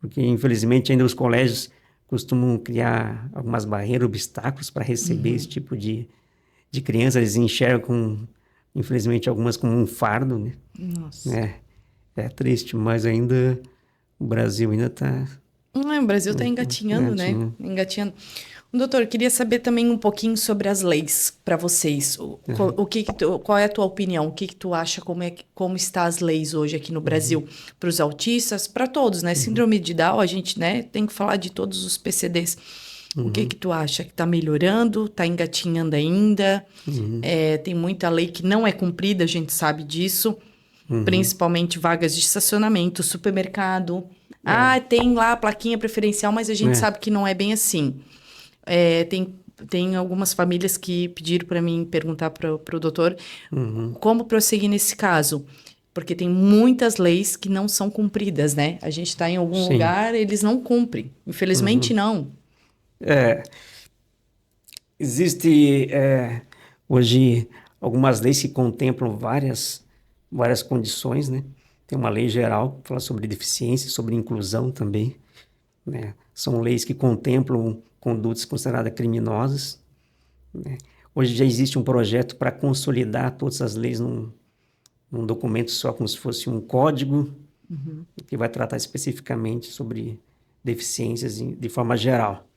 porque infelizmente ainda os colégios costumam criar algumas barreiras, obstáculos para receber esse tipo de criança, eles enxergam, infelizmente, algumas como um fardo, né? Nossa. É triste, mas ainda o Brasil ainda está O Brasil está engatinhando, né? Engatinhando. Doutor, eu queria saber também um pouquinho sobre as leis para vocês. Qual é a tua opinião? O que tu acha? Como está as leis hoje aqui no Brasil para os autistas, para todos, né? Síndrome de Down, a gente, né, tem que falar de todos os PCDs. O que tu acha? Que está melhorando? Está engatinhando ainda? Tem muita lei que não é cumprida, a gente sabe disso. Principalmente vagas de estacionamento, supermercado. Tem lá a plaquinha preferencial, mas a gente sabe que não é bem assim. Tem algumas famílias que pediram para mim perguntar para o doutor como prosseguir nesse caso. Porque tem muitas leis que não são cumpridas, né? A gente está em algum lugar, eles não cumprem. Infelizmente, não. Existe hoje algumas leis que contemplam várias condições, né? Tem uma lei geral que fala sobre deficiência, sobre inclusão também, né? São leis que contemplam condutas consideradas criminosas, né? Hoje já existe um projeto para consolidar todas as leis num documento só, como se fosse um código, que vai tratar especificamente sobre deficiências de forma geral.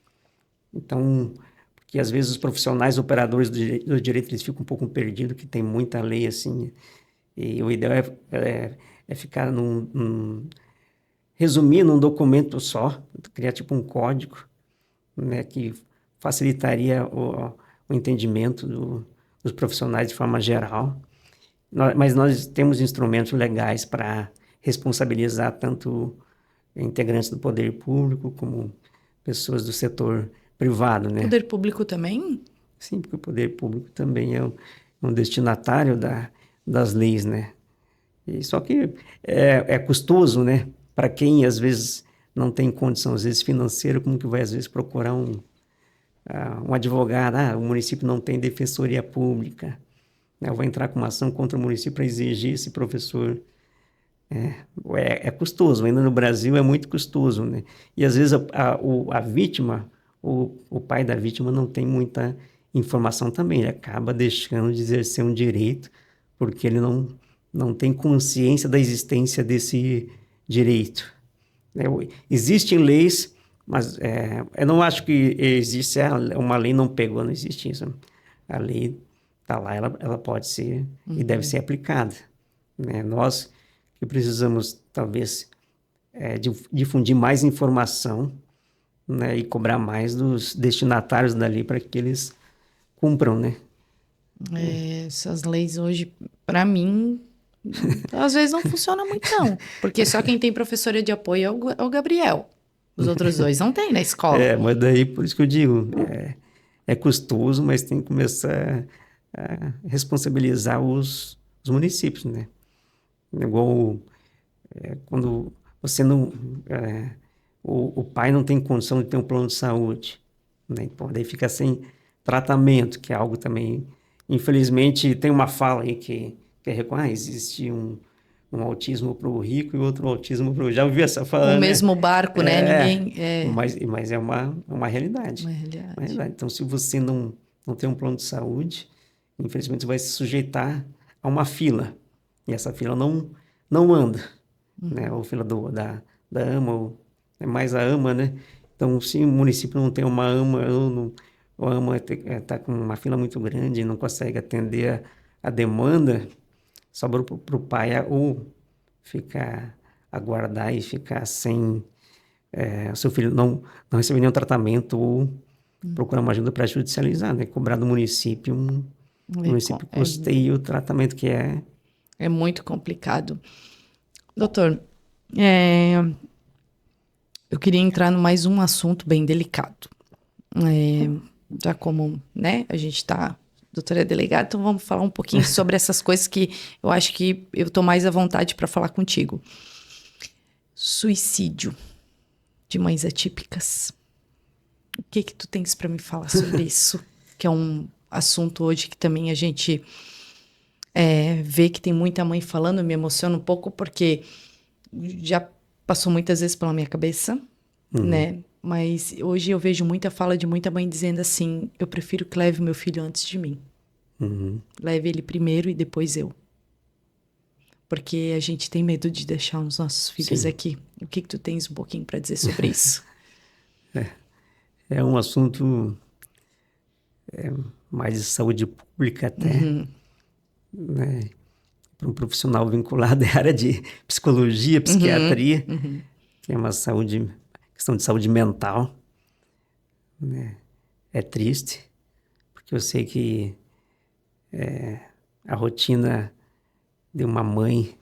Então, porque às vezes os profissionais operadores do direito eles ficam um pouco perdidos, que tem muita lei assim, e o ideal é ficar resumir num documento só, criar tipo um código, né, que facilitaria o entendimento dos profissionais de forma geral. Mas nós temos instrumentos legais para responsabilizar tanto integrantes do poder público como pessoas do setor privado, né? Poder público também? Sim, porque o poder público também é um destinatário das leis, né? Só que é custoso, né? Para quem, às vezes, não tem condição, às vezes, financeira, como que vai, às vezes, procurar um advogado? O município não tem defensoria pública. Eu vou entrar com uma ação contra o município para exigir esse professor. É custoso, ainda no Brasil é muito custoso, né? E às vezes a vítima, o pai da vítima não tem muita informação também, ele acaba deixando de exercer um direito porque ele não tem consciência da existência desse direito. Existem leis, mas eu não acho que existe uma lei não pegou, não existe isso. A lei está lá, ela pode ser e deve ser aplicada, né? Nós que precisamos, talvez, difundir mais informação, né, e cobrar mais dos destinatários da lei para que eles cumpram, né? Essas leis hoje, para mim, às vezes não funciona muito, não. Porque só quem tem professora de apoio é o Gabriel. Os outros dois não tem na escola. Mas daí, por isso que eu digo, é custoso, mas tem que começar a responsabilizar os municípios, né? Igual quando você não... o pai não tem condição de ter um plano de saúde, né? Então, daí fica sem tratamento, que é algo também... Infelizmente, tem uma fala aí que existe um autismo para o rico e outro autismo para o... Já ouviu essa fala, O né? mesmo barco, né? Ninguém... Mas é uma realidade. Uma realidade. Então, se você não tem um plano de saúde, infelizmente, você vai se sujeitar a uma fila. E essa fila não anda, né? Ou fila da AMA, ou é mais a AMA, né? Então, se o município não tem uma AMA, ou a AMA está com uma fila muito grande e não consegue atender a demanda, sobra para o pai ou ficar, aguardar e ficar sem... o seu filho não receber nenhum tratamento ou procurar uma ajuda para judicializar, né? Cobrar do município, o município custeia o tratamento que é... É muito complicado. Doutor, Eu queria entrar no mais um assunto bem delicado. Já como, né, a gente tá, doutora delegada, então vamos falar um pouquinho sobre essas coisas que eu acho que eu tô mais à vontade para falar contigo. Suicídio de mães atípicas. O que que tu tens para me falar sobre isso? Que é um assunto hoje que também a gente vê que tem muita mãe falando, me emociona um pouco porque já passou muitas vezes pela minha cabeça, né? Mas hoje eu vejo muita fala de muita mãe dizendo assim, eu prefiro que leve meu filho antes de mim. Leve ele primeiro e depois eu. Porque a gente tem medo de deixar os nossos filhos Sim. aqui. O que que tu tens um pouquinho para dizer sobre isso? É um assunto mais de saúde pública até, né? Para um profissional vinculado à área de psicologia, psiquiatria, que é uma questão de saúde mental, né? É triste, porque eu sei que a rotina de uma mãe,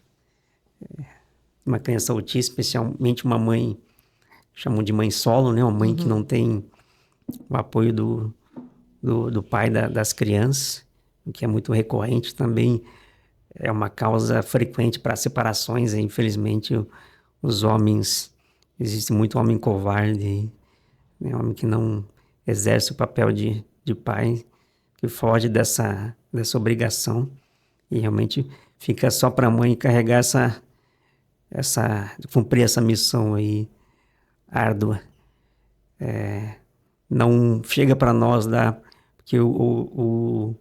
uma criança autista, especialmente uma mãe, chamam de mãe solo, né? Uma mãe que não tem o apoio do pai das crianças, o que é muito recorrente também, é uma causa frequente para separações. E, infelizmente, os homens, existe muito homem covarde, né? Homem que não exerce o papel de pai, que foge dessa obrigação e realmente fica só para a mãe carregar cumprir essa missão aí árdua. Não chega para nós porque o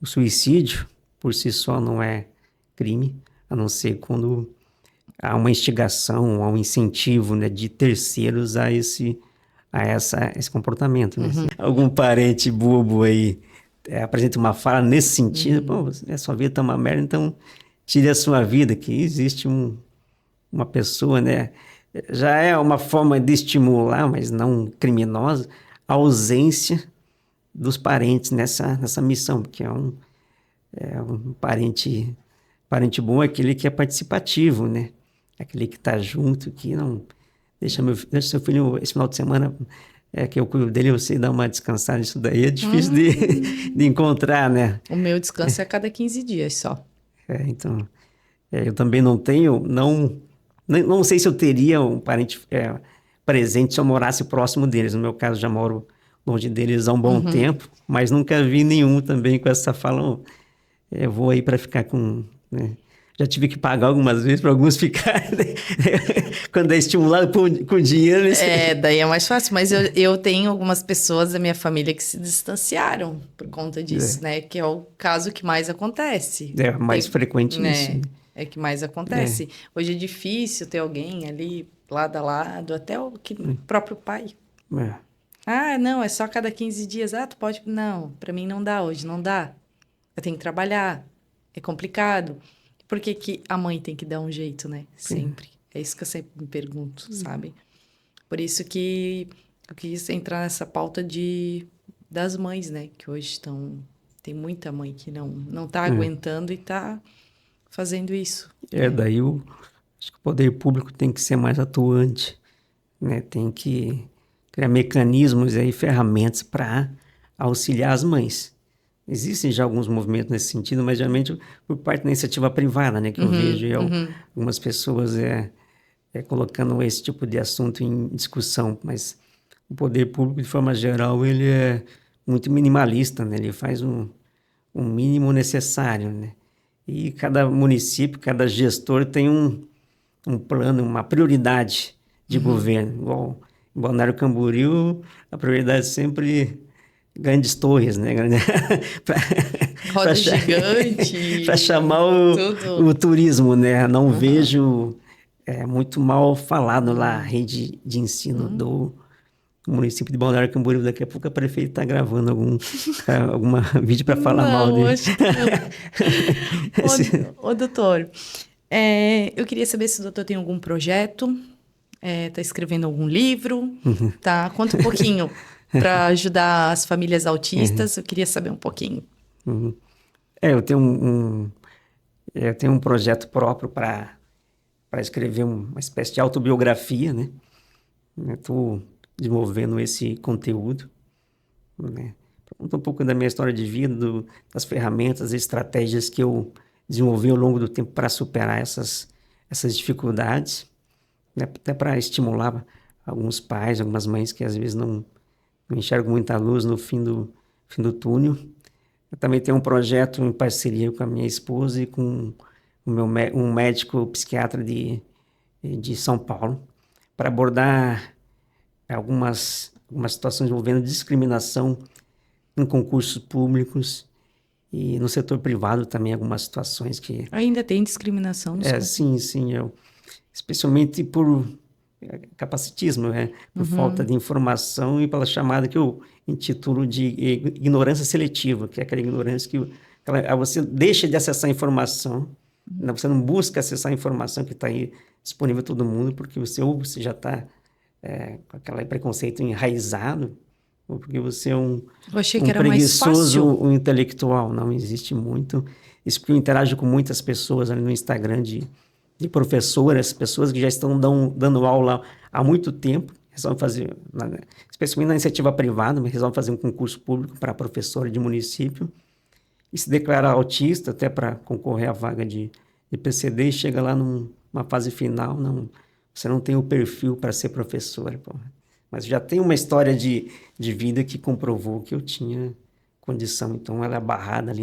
suicídio por si só não é crime, a não ser quando há uma instigação, há um incentivo, né, de terceiros a esse comportamento, né? Se algum parente bobo aí apresenta uma fala nesse sentido, pô, a sua vida tá uma merda, então tire a sua vida, que existe uma pessoa, né? Já é uma forma de estimular, mas não criminosa, a ausência dos parentes nessa missão, porque é um parente bom, é aquele que é participativo, né? Aquele que está junto, que não deixa seu filho esse final de semana, que eu cuido dele, você dá uma descansada, isso daí é difícil de encontrar, né? O meu descanso é a cada 15 dias só. Então, eu também não tenho, não sei se eu teria um parente presente se eu morasse próximo deles. No meu caso, já moro longe deles há um bom tempo, mas nunca vi nenhum também com essa fala, eu vou aí para ficar com... né? Já tive que pagar algumas vezes para alguns ficarem, quando é estimulado com dinheiro. Daí é mais fácil, mas eu tenho algumas pessoas da minha família que se distanciaram por conta disso, né? Que é o caso que mais acontece. É mais frequente isso. Né? É que mais acontece. Hoje é difícil ter alguém ali, lado a lado, até o próprio pai. Ah, não, é só a cada 15 dias. Ah, tu pode... Não, para mim não dá hoje, não dá. Eu tenho que trabalhar, é complicado. Por que que a mãe tem que dar um jeito, né? Sempre. É isso que eu sempre me pergunto, sabe? Por isso que eu quis entrar nessa pauta das mães, né? Que hoje estão... Tem muita mãe que não tá aguentando e tá fazendo isso. Daí acho que o poder público tem que ser mais atuante, né? Tem que criar mecanismos e ferramentas para auxiliar as mães. Existem já alguns movimentos nesse sentido, mas geralmente por parte da iniciativa privada, né? Que eu vejo algumas pessoas colocando esse tipo de assunto em discussão, mas o poder público, de forma geral, ele é muito minimalista, né? Ele faz um mínimo necessário, né? E cada município, cada gestor tem um plano, uma prioridade de governo. Igual em Balneário Camboriú, a prioridade sempre... grandes torres, né? Roda gigante. Para chamar o turismo, né? Não vejo muito mal falado lá a rede de ensino do município de Balneário Camboriú. Daqui a pouco a prefeita está gravando alguma vídeo para falar mal dele. Acho que não. Ô, doutor, eu queria saber se o doutor tem algum projeto, tá escrevendo algum livro, tá? Conta um pouquinho. Para ajudar as famílias autistas, eu queria saber um pouquinho. Eu tenho um projeto próprio para escrever uma espécie de autobiografia, né? Estou desenvolvendo esse conteúdo, né? Conta um pouco da minha história de vida, das ferramentas, estratégias que eu desenvolvi ao longo do tempo para superar essas dificuldades, né? Até para estimular alguns pais, algumas mães que às vezes não enxergam muita luz no fim do túnel. Eu também tenho um projeto em parceria com a minha esposa e com um médico psiquiatra de São Paulo, para abordar algumas situações envolvendo discriminação em concursos públicos e no setor privado também, algumas situações que... Ainda tem discriminação nos concursos? Sim, especialmente por capacitismo, né? Por falta de informação e pela chamada que eu intitulo de ignorância seletiva, que é aquela ignorância que você deixa de acessar a informação, você não busca acessar a informação que está aí disponível a todo mundo, porque você já está com aquele preconceito enraizado, ou porque você é um preguiçoso, um intelectual. Não existe muito. Isso porque eu interajo com muitas pessoas ali no Instagram de professoras, pessoas que já estão dando aula há muito tempo, resolvem fazer, especialmente na iniciativa privada, mas resolvem fazer um concurso público para professora de município e se declarar autista até para concorrer à vaga de PCD e chega lá numa fase final, você não tem o perfil para ser professora, pô. Mas já tem uma história de vida que comprovou que eu tinha condição, então ela é barrada ali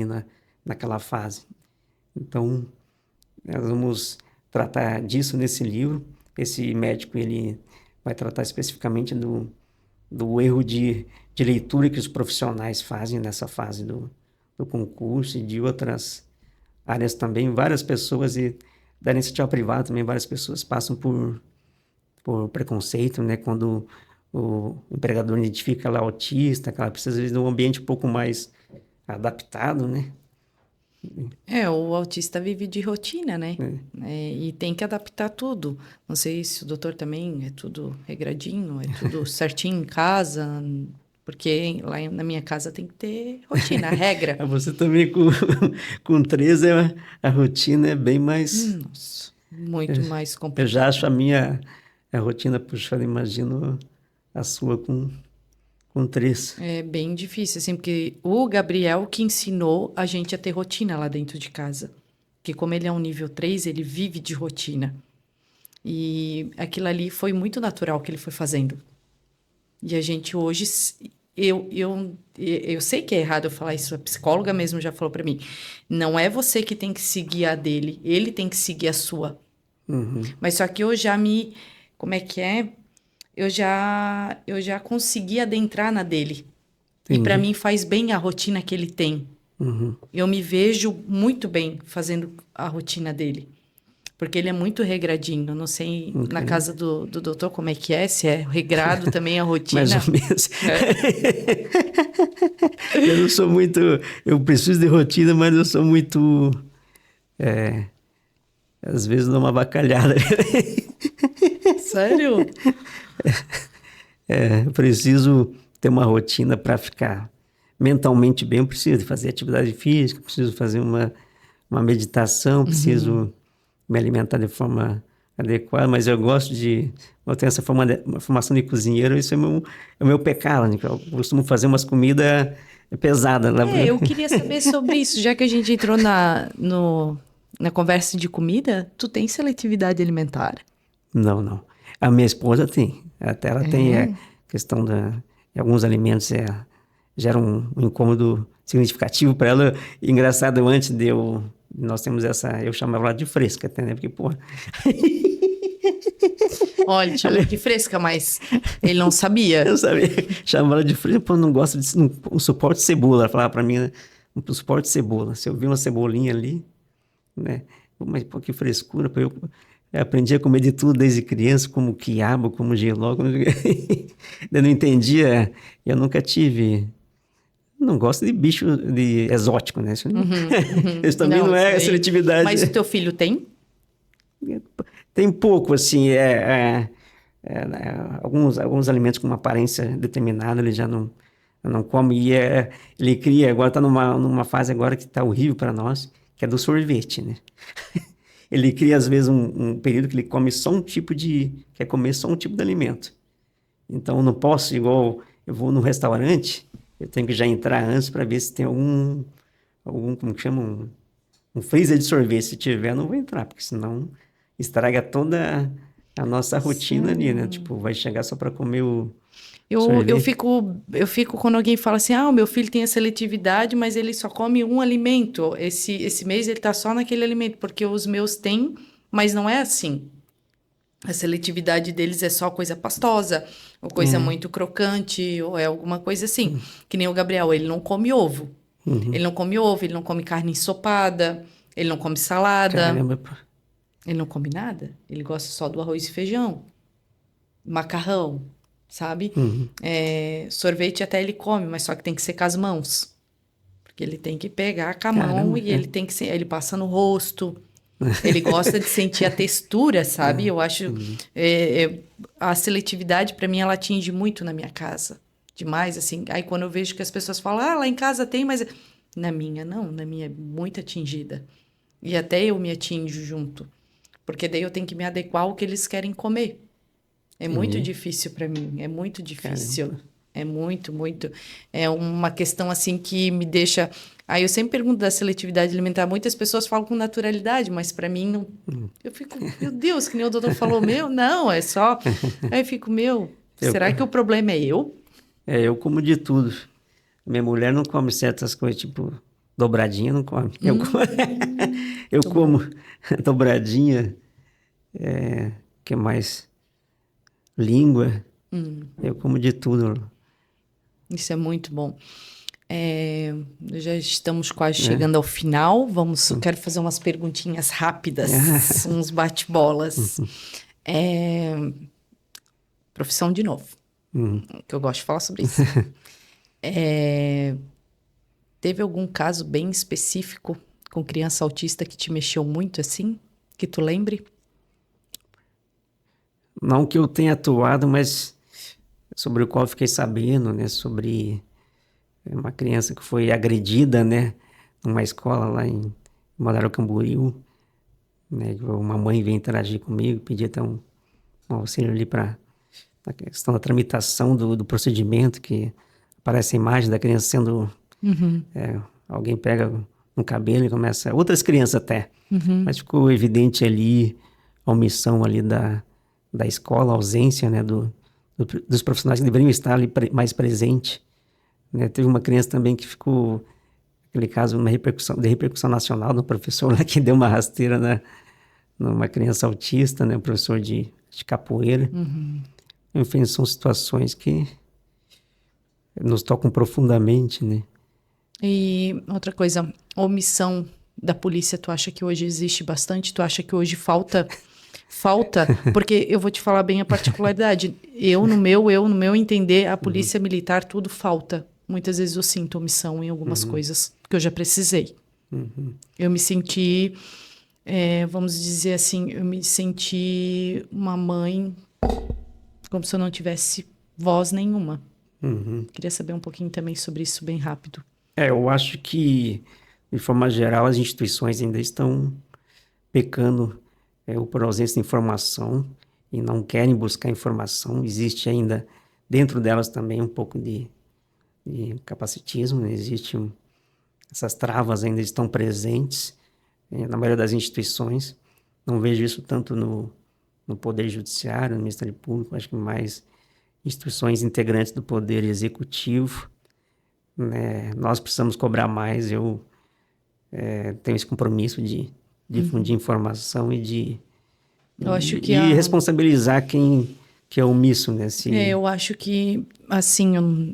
naquela fase. Então, nós vamos tratar disso nesse livro. Esse médico, ele vai tratar especificamente do erro de leitura que os profissionais fazem nessa fase do concurso e de outras áreas também. Várias pessoas, e da iniciativa privada também, várias pessoas passam por preconceito, né? Quando o empregador identifica ela autista, que ela precisa, às vezes, de um ambiente um pouco mais adaptado, né? O autista vive de rotina, né? E tem que adaptar tudo. Não sei se o doutor também é tudo regradinho, é tudo certinho em casa, porque lá na minha casa tem que ter rotina, regra. Você também com 13, a rotina é bem mais... Nossa, muito mais complicada. Eu já acho a rotina puxada, imagino a sua com 3. É bem difícil, assim, porque o Gabriel que ensinou a gente a ter rotina lá dentro de casa. Porque como ele é um nível 3, ele vive de rotina. E aquilo ali foi muito natural que ele foi fazendo. E a gente hoje... Eu sei que é errado eu falar isso, a psicóloga mesmo já falou para mim. Não é você que tem que seguir a dele, ele tem que seguir a sua. Uhum. Mas só que eu já como é que é? Eu já consegui adentrar na dele. Entendi. E para mim faz bem a rotina que ele tem. Uhum. Eu me vejo muito bem fazendo a rotina dele. Porque ele é muito regradinho. Eu não sei na casa do doutor como é que é, se é regrado também a rotina. Mais ou menos. Eu não sou muito... Eu preciso de rotina, mas eu sou muito... às vezes dou uma avacalhada. Sério? Eu preciso ter uma rotina para ficar mentalmente bem. Eu preciso fazer atividade física, preciso fazer uma meditação, preciso me alimentar de forma adequada, mas eu gosto eu tenho essa formação de cozinheiro, isso é o meu pecado, né? Eu costumo fazer umas comidas pesadas. Eu queria saber sobre isso, já que a gente entrou na conversa de comida, tu tem seletividade alimentar? Não. A minha esposa tem. Até ela tem a questão de alguns alimentos gera um incômodo significativo para ela. Engraçado, antes nós temos eu chamava ela de fresca até, né? Porque, porra... Olha, ele chamou de fresca, mas ele não sabia. Eu sabia. Chamava ela de fresca, pô, não gosto de um suporte de cebola. Ela falava para mim, né? Um suporte de cebola. Se eu vi uma cebolinha ali, né? Mas, pô, que frescura. Eu aprendi a comer de tudo desde criança, como quiabo, como jiló. Eu não entendia. Eu nunca tive... Não gosto de bicho exótico, né? Isso também não é seletividade. Mas o teu filho tem? Tem pouco, assim. Alguns alimentos com uma aparência determinada, ele já não come. E ele cria, agora está numa fase agora que está horrível para nós, que é do sorvete, né? Ele cria, às vezes, um período que ele come só quer comer só um tipo de alimento. Então, eu não posso, igual eu vou num restaurante, eu tenho que já entrar antes para ver se tem como que chama? Um freezer de sorvete. Se tiver, eu não vou entrar, porque senão estraga toda a nossa rotina ali, né? Sim. Tipo, vai chegar só para comer o Eu sorvete. fico quando alguém fala assim, o meu filho tem a seletividade, mas ele só come um alimento. Esse mês ele tá só naquele alimento, porque os meus têm, mas não é assim. A seletividade deles é só coisa pastosa, ou coisa É. muito crocante, ou é alguma coisa assim. Que nem o Gabriel, ele não come ovo. Uhum. Ele não come ovo, ele não come carne ensopada, ele não come salada, Caramba, pô. ele não come nada. Ele gosta só do arroz e feijão, macarrão, sabe? Uhum. Sorvete até ele come, mas só que tem que ser com as mãos. Porque ele tem que pegar com a mão Caramba, e ele tem que ser, ele passa no rosto. Ele gosta de sentir a textura, sabe? Eu acho Uhum. a seletividade para mim ela atinge muito na minha casa, demais assim. Aí quando eu vejo que as pessoas falam, lá em casa tem, mas na minha não, na minha é muito atingida. E até eu me atinjo junto, porque daí eu tenho que me adequar ao que eles querem comer. É muito Entendi. difícil para mim, é muito difícil. Caramba. É muito, muito. É uma questão assim que me deixa. Aí eu sempre pergunto da seletividade alimentar. Muitas pessoas falam com naturalidade, mas para mim não. Uhum. Eu fico, meu Deus, que nem o doutor falou, meu, não, é só. Aí eu fico, meu, Eu, será que o problema é eu? eu como de tudo. Minha mulher não come certas coisas, tipo, dobradinha não come. Eu Muito bom. como dobradinha, que mais? Língua, eu como de tudo, Isso é muito bom. Já estamos quase né? chegando ao final. Eu quero fazer umas perguntinhas rápidas, uns bate-bolas. É, profissão de novo, Uhum. que eu gosto de falar sobre isso. É, teve algum caso bem específico com criança autista que te mexeu muito assim? Que tu lembre? Não que eu tenha atuado, mas sobre o qual eu fiquei sabendo, né? Sobre uma criança que foi agredida, né? Numa escola lá em Balneário Camboriú, né? Uma mãe veio interagir comigo, pedir até um auxílio ali para a questão da tramitação do procedimento, que aparece a imagem da criança sendo... alguém pega no cabelo e começa... Outras crianças até, mas ficou evidente ali a omissão ali da escola, a ausência, né, dos profissionais que deveriam estar ali mais presentes, né? Teve uma criança também que ficou, aquele caso, de repercussão nacional, do professor lá que deu uma rasteira numa criança autista, né, um professor de capoeira. Enfim, são situações que nos tocam profundamente, né? E outra coisa, omissão da polícia, tu acha que hoje existe bastante? Tu acha que hoje falta? Falta, porque eu vou te falar bem a particularidade. No meu entender, a polícia militar, tudo falta. Muitas vezes eu sinto omissão em algumas coisas que eu já precisei. Eu me senti, vamos dizer assim, eu me senti uma mãe como se eu não tivesse voz nenhuma. Queria saber um pouquinho também sobre isso bem rápido. Eu acho que, de forma geral, as instituições ainda estão pecando ou por ausência de informação e não querem buscar informação. Existe ainda dentro delas também um pouco de capacitismo, né? Essas travas ainda estão presentes na maioria das instituições. Não vejo isso tanto no Poder Judiciário, no Ministério Público, acho que mais instituições integrantes do Poder Executivo, né? Nós precisamos cobrar mais. Eu tenho esse compromisso de difundir informação Eu acho que e responsabilizar quem que é omisso, né? eu acho que, assim,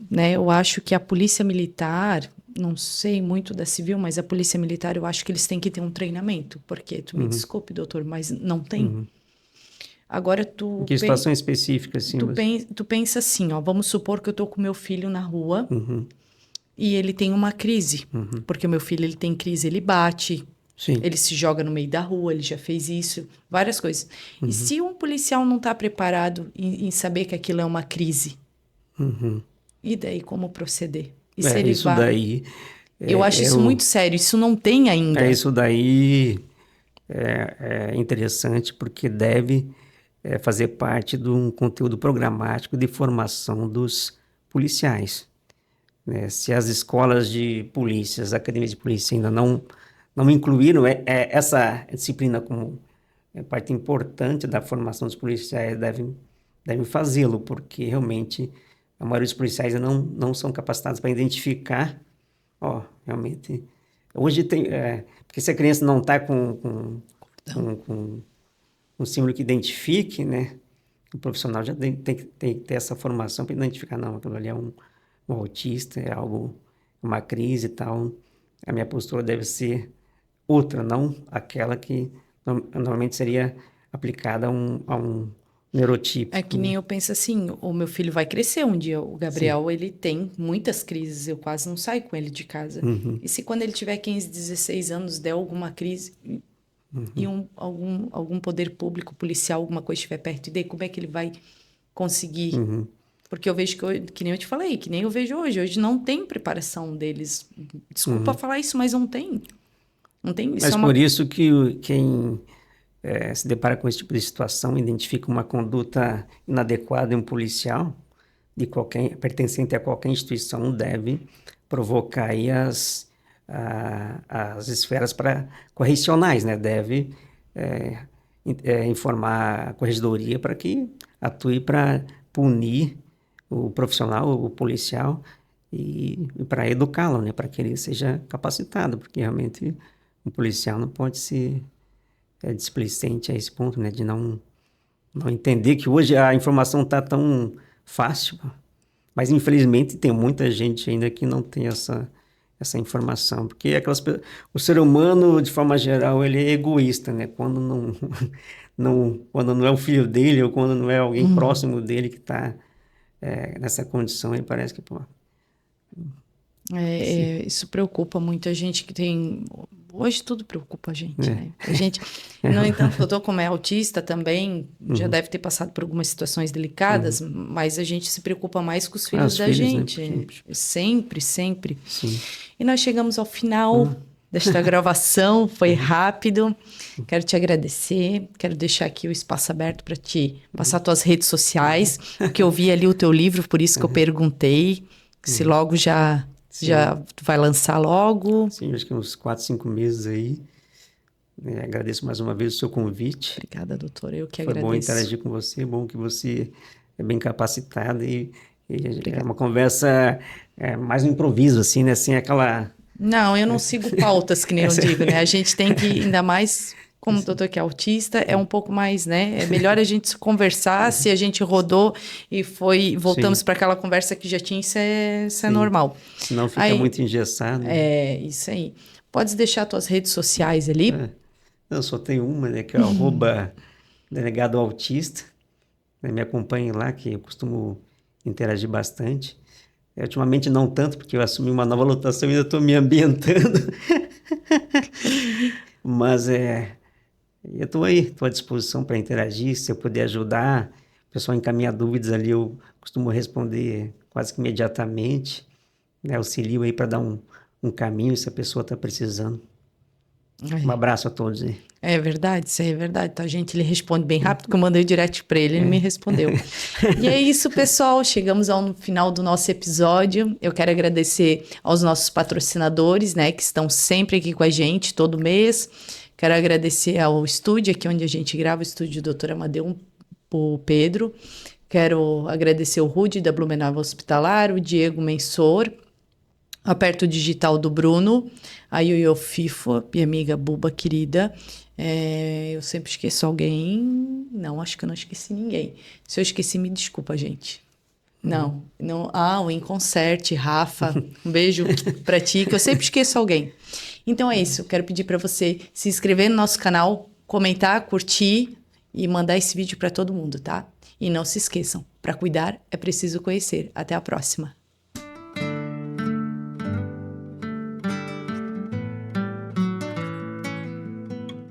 né, eu acho que a polícia militar, não sei muito da civil, mas a polícia militar, eu acho que eles têm que ter um treinamento, porque, tu me desculpe, doutor, mas não tem. Agora, Em que situação específica, assim, tu pensa assim, ó, vamos supor que eu tô com meu filho na rua Uhum. e ele tem uma crise, porque o meu filho, ele tem crise, ele bate, Sim. ele se joga no meio da rua, ele já fez isso, várias coisas. E se um policial não está preparado em saber que aquilo é uma crise, e daí como proceder? E se ele Isso vai? daí Eu acho isso muito sério, isso não tem ainda. isso daí é interessante porque deve fazer parte de um conteúdo programático de formação dos policiais. Né? Se as escolas de polícia, as academias de polícia ainda não incluíram essa disciplina como parte importante da formação dos policiais, devem fazê-lo, porque realmente a maioria dos policiais não são capacitados para identificar, realmente. Hoje tem, porque se a criança não está com um símbolo que identifique, né, o profissional já tem que ter essa formação para identificar, não, aquilo ali é um autista, é algo, uma crise e tal. A minha postura deve ser outra, não aquela que normalmente seria aplicada a um neurotipo. É que nem eu penso assim, o meu filho vai crescer um dia, o Gabriel, ele tem muitas crises, eu quase não saio com ele de casa. E se quando ele tiver 15, 16 anos, der alguma crise e algum poder público, policial, alguma coisa estiver perto dele, como é que ele vai conseguir? Porque eu vejo que nem eu te falei, que nem eu vejo hoje. Hoje não tem preparação deles. Desculpa falar isso, mas não tem. Não tem. Isso mas por isso que quem se depara com esse tipo de situação, identifica uma conduta inadequada em um policial, pertencente a qualquer instituição, deve provocar aí as esferas correcionais, né? Deve informar a corregedoria para que atue para punir o profissional, o policial, e para educá-lo, né? Para que ele seja capacitado, porque realmente o policial não pode ser displicente a esse ponto, né? De não entender que hoje a informação está tão fácil, mas infelizmente tem muita gente ainda que não tem essa informação, porque o ser humano, de forma geral, ele é egoísta, né? Quando quando não é o filho dele ou quando não é alguém próximo dele que está nessa condição, ele parece que, isso preocupa muito a gente que tem... Hoje tudo preocupa a gente, né? A gente, no entanto, o doutor, como é autista também, já deve ter passado por algumas situações delicadas, mas a gente se preocupa mais com os filhos da gente. Né? Sempre, sempre. Sim. E nós chegamos ao final desta gravação, foi rápido. Quero te agradecer, quero deixar aqui o espaço aberto para te passar tuas redes sociais, porque eu vi ali o teu livro, por isso que eu perguntei, se logo já vai lançar logo. Sim, acho que uns 4, 5 meses aí. Agradeço mais uma vez o seu convite. Obrigada, doutora, eu que Foi agradeço. bom interagir com você, bom que você é bem capacitada e é uma conversa mais um improviso, assim, né? Sem aquela... Não, eu não sigo pautas, que nem eu digo, né? A gente tem que, ainda mais como o doutor que é autista, é um pouco mais, né? É melhor a gente conversar, se a gente rodou e voltamos para aquela conversa que já tinha, isso é normal. Senão fica muito engessado. Isso aí. Podes deixar tuas redes sociais ali? Eu só tenho uma, né? Que é @delegado autista. Me acompanhem lá, que eu costumo interagir bastante. Ultimamente não tanto, porque eu assumi uma nova lotação e ainda estou me ambientando. Mas eu estou aí, estou à disposição para interagir. Se eu puder ajudar, o pessoal encaminha dúvidas ali, eu costumo responder quase que imediatamente. Auxilio aí para dar um caminho se a pessoa está precisando. Um abraço a todos aí. É verdade, isso aí é verdade. Tá, gente, ele responde bem rápido, que eu mandei direto para ele, ele me respondeu. E é isso, pessoal. Chegamos ao final do nosso episódio. Eu quero agradecer aos nossos patrocinadores, né, que estão sempre aqui com a gente, todo mês. Quero agradecer ao estúdio, aqui onde a gente grava, o estúdio do Dr. Amadeu, o Pedro. Quero agradecer o Rude, da Blumenau Hospitalar, o Diego Mensor, Aperto Digital do Bruno, a Yoyo Fifo, minha amiga Buba querida. Eu sempre esqueço alguém. Não, acho que eu não esqueci ninguém. Se eu esqueci, me desculpa, gente. Não. O Inconserte, Rafa. Um beijo pra ti, que eu sempre esqueço alguém. Então é isso. Eu quero pedir para você se inscrever no nosso canal, comentar, curtir e mandar esse vídeo para todo mundo, tá? E não se esqueçam, para cuidar é preciso conhecer. Até a próxima.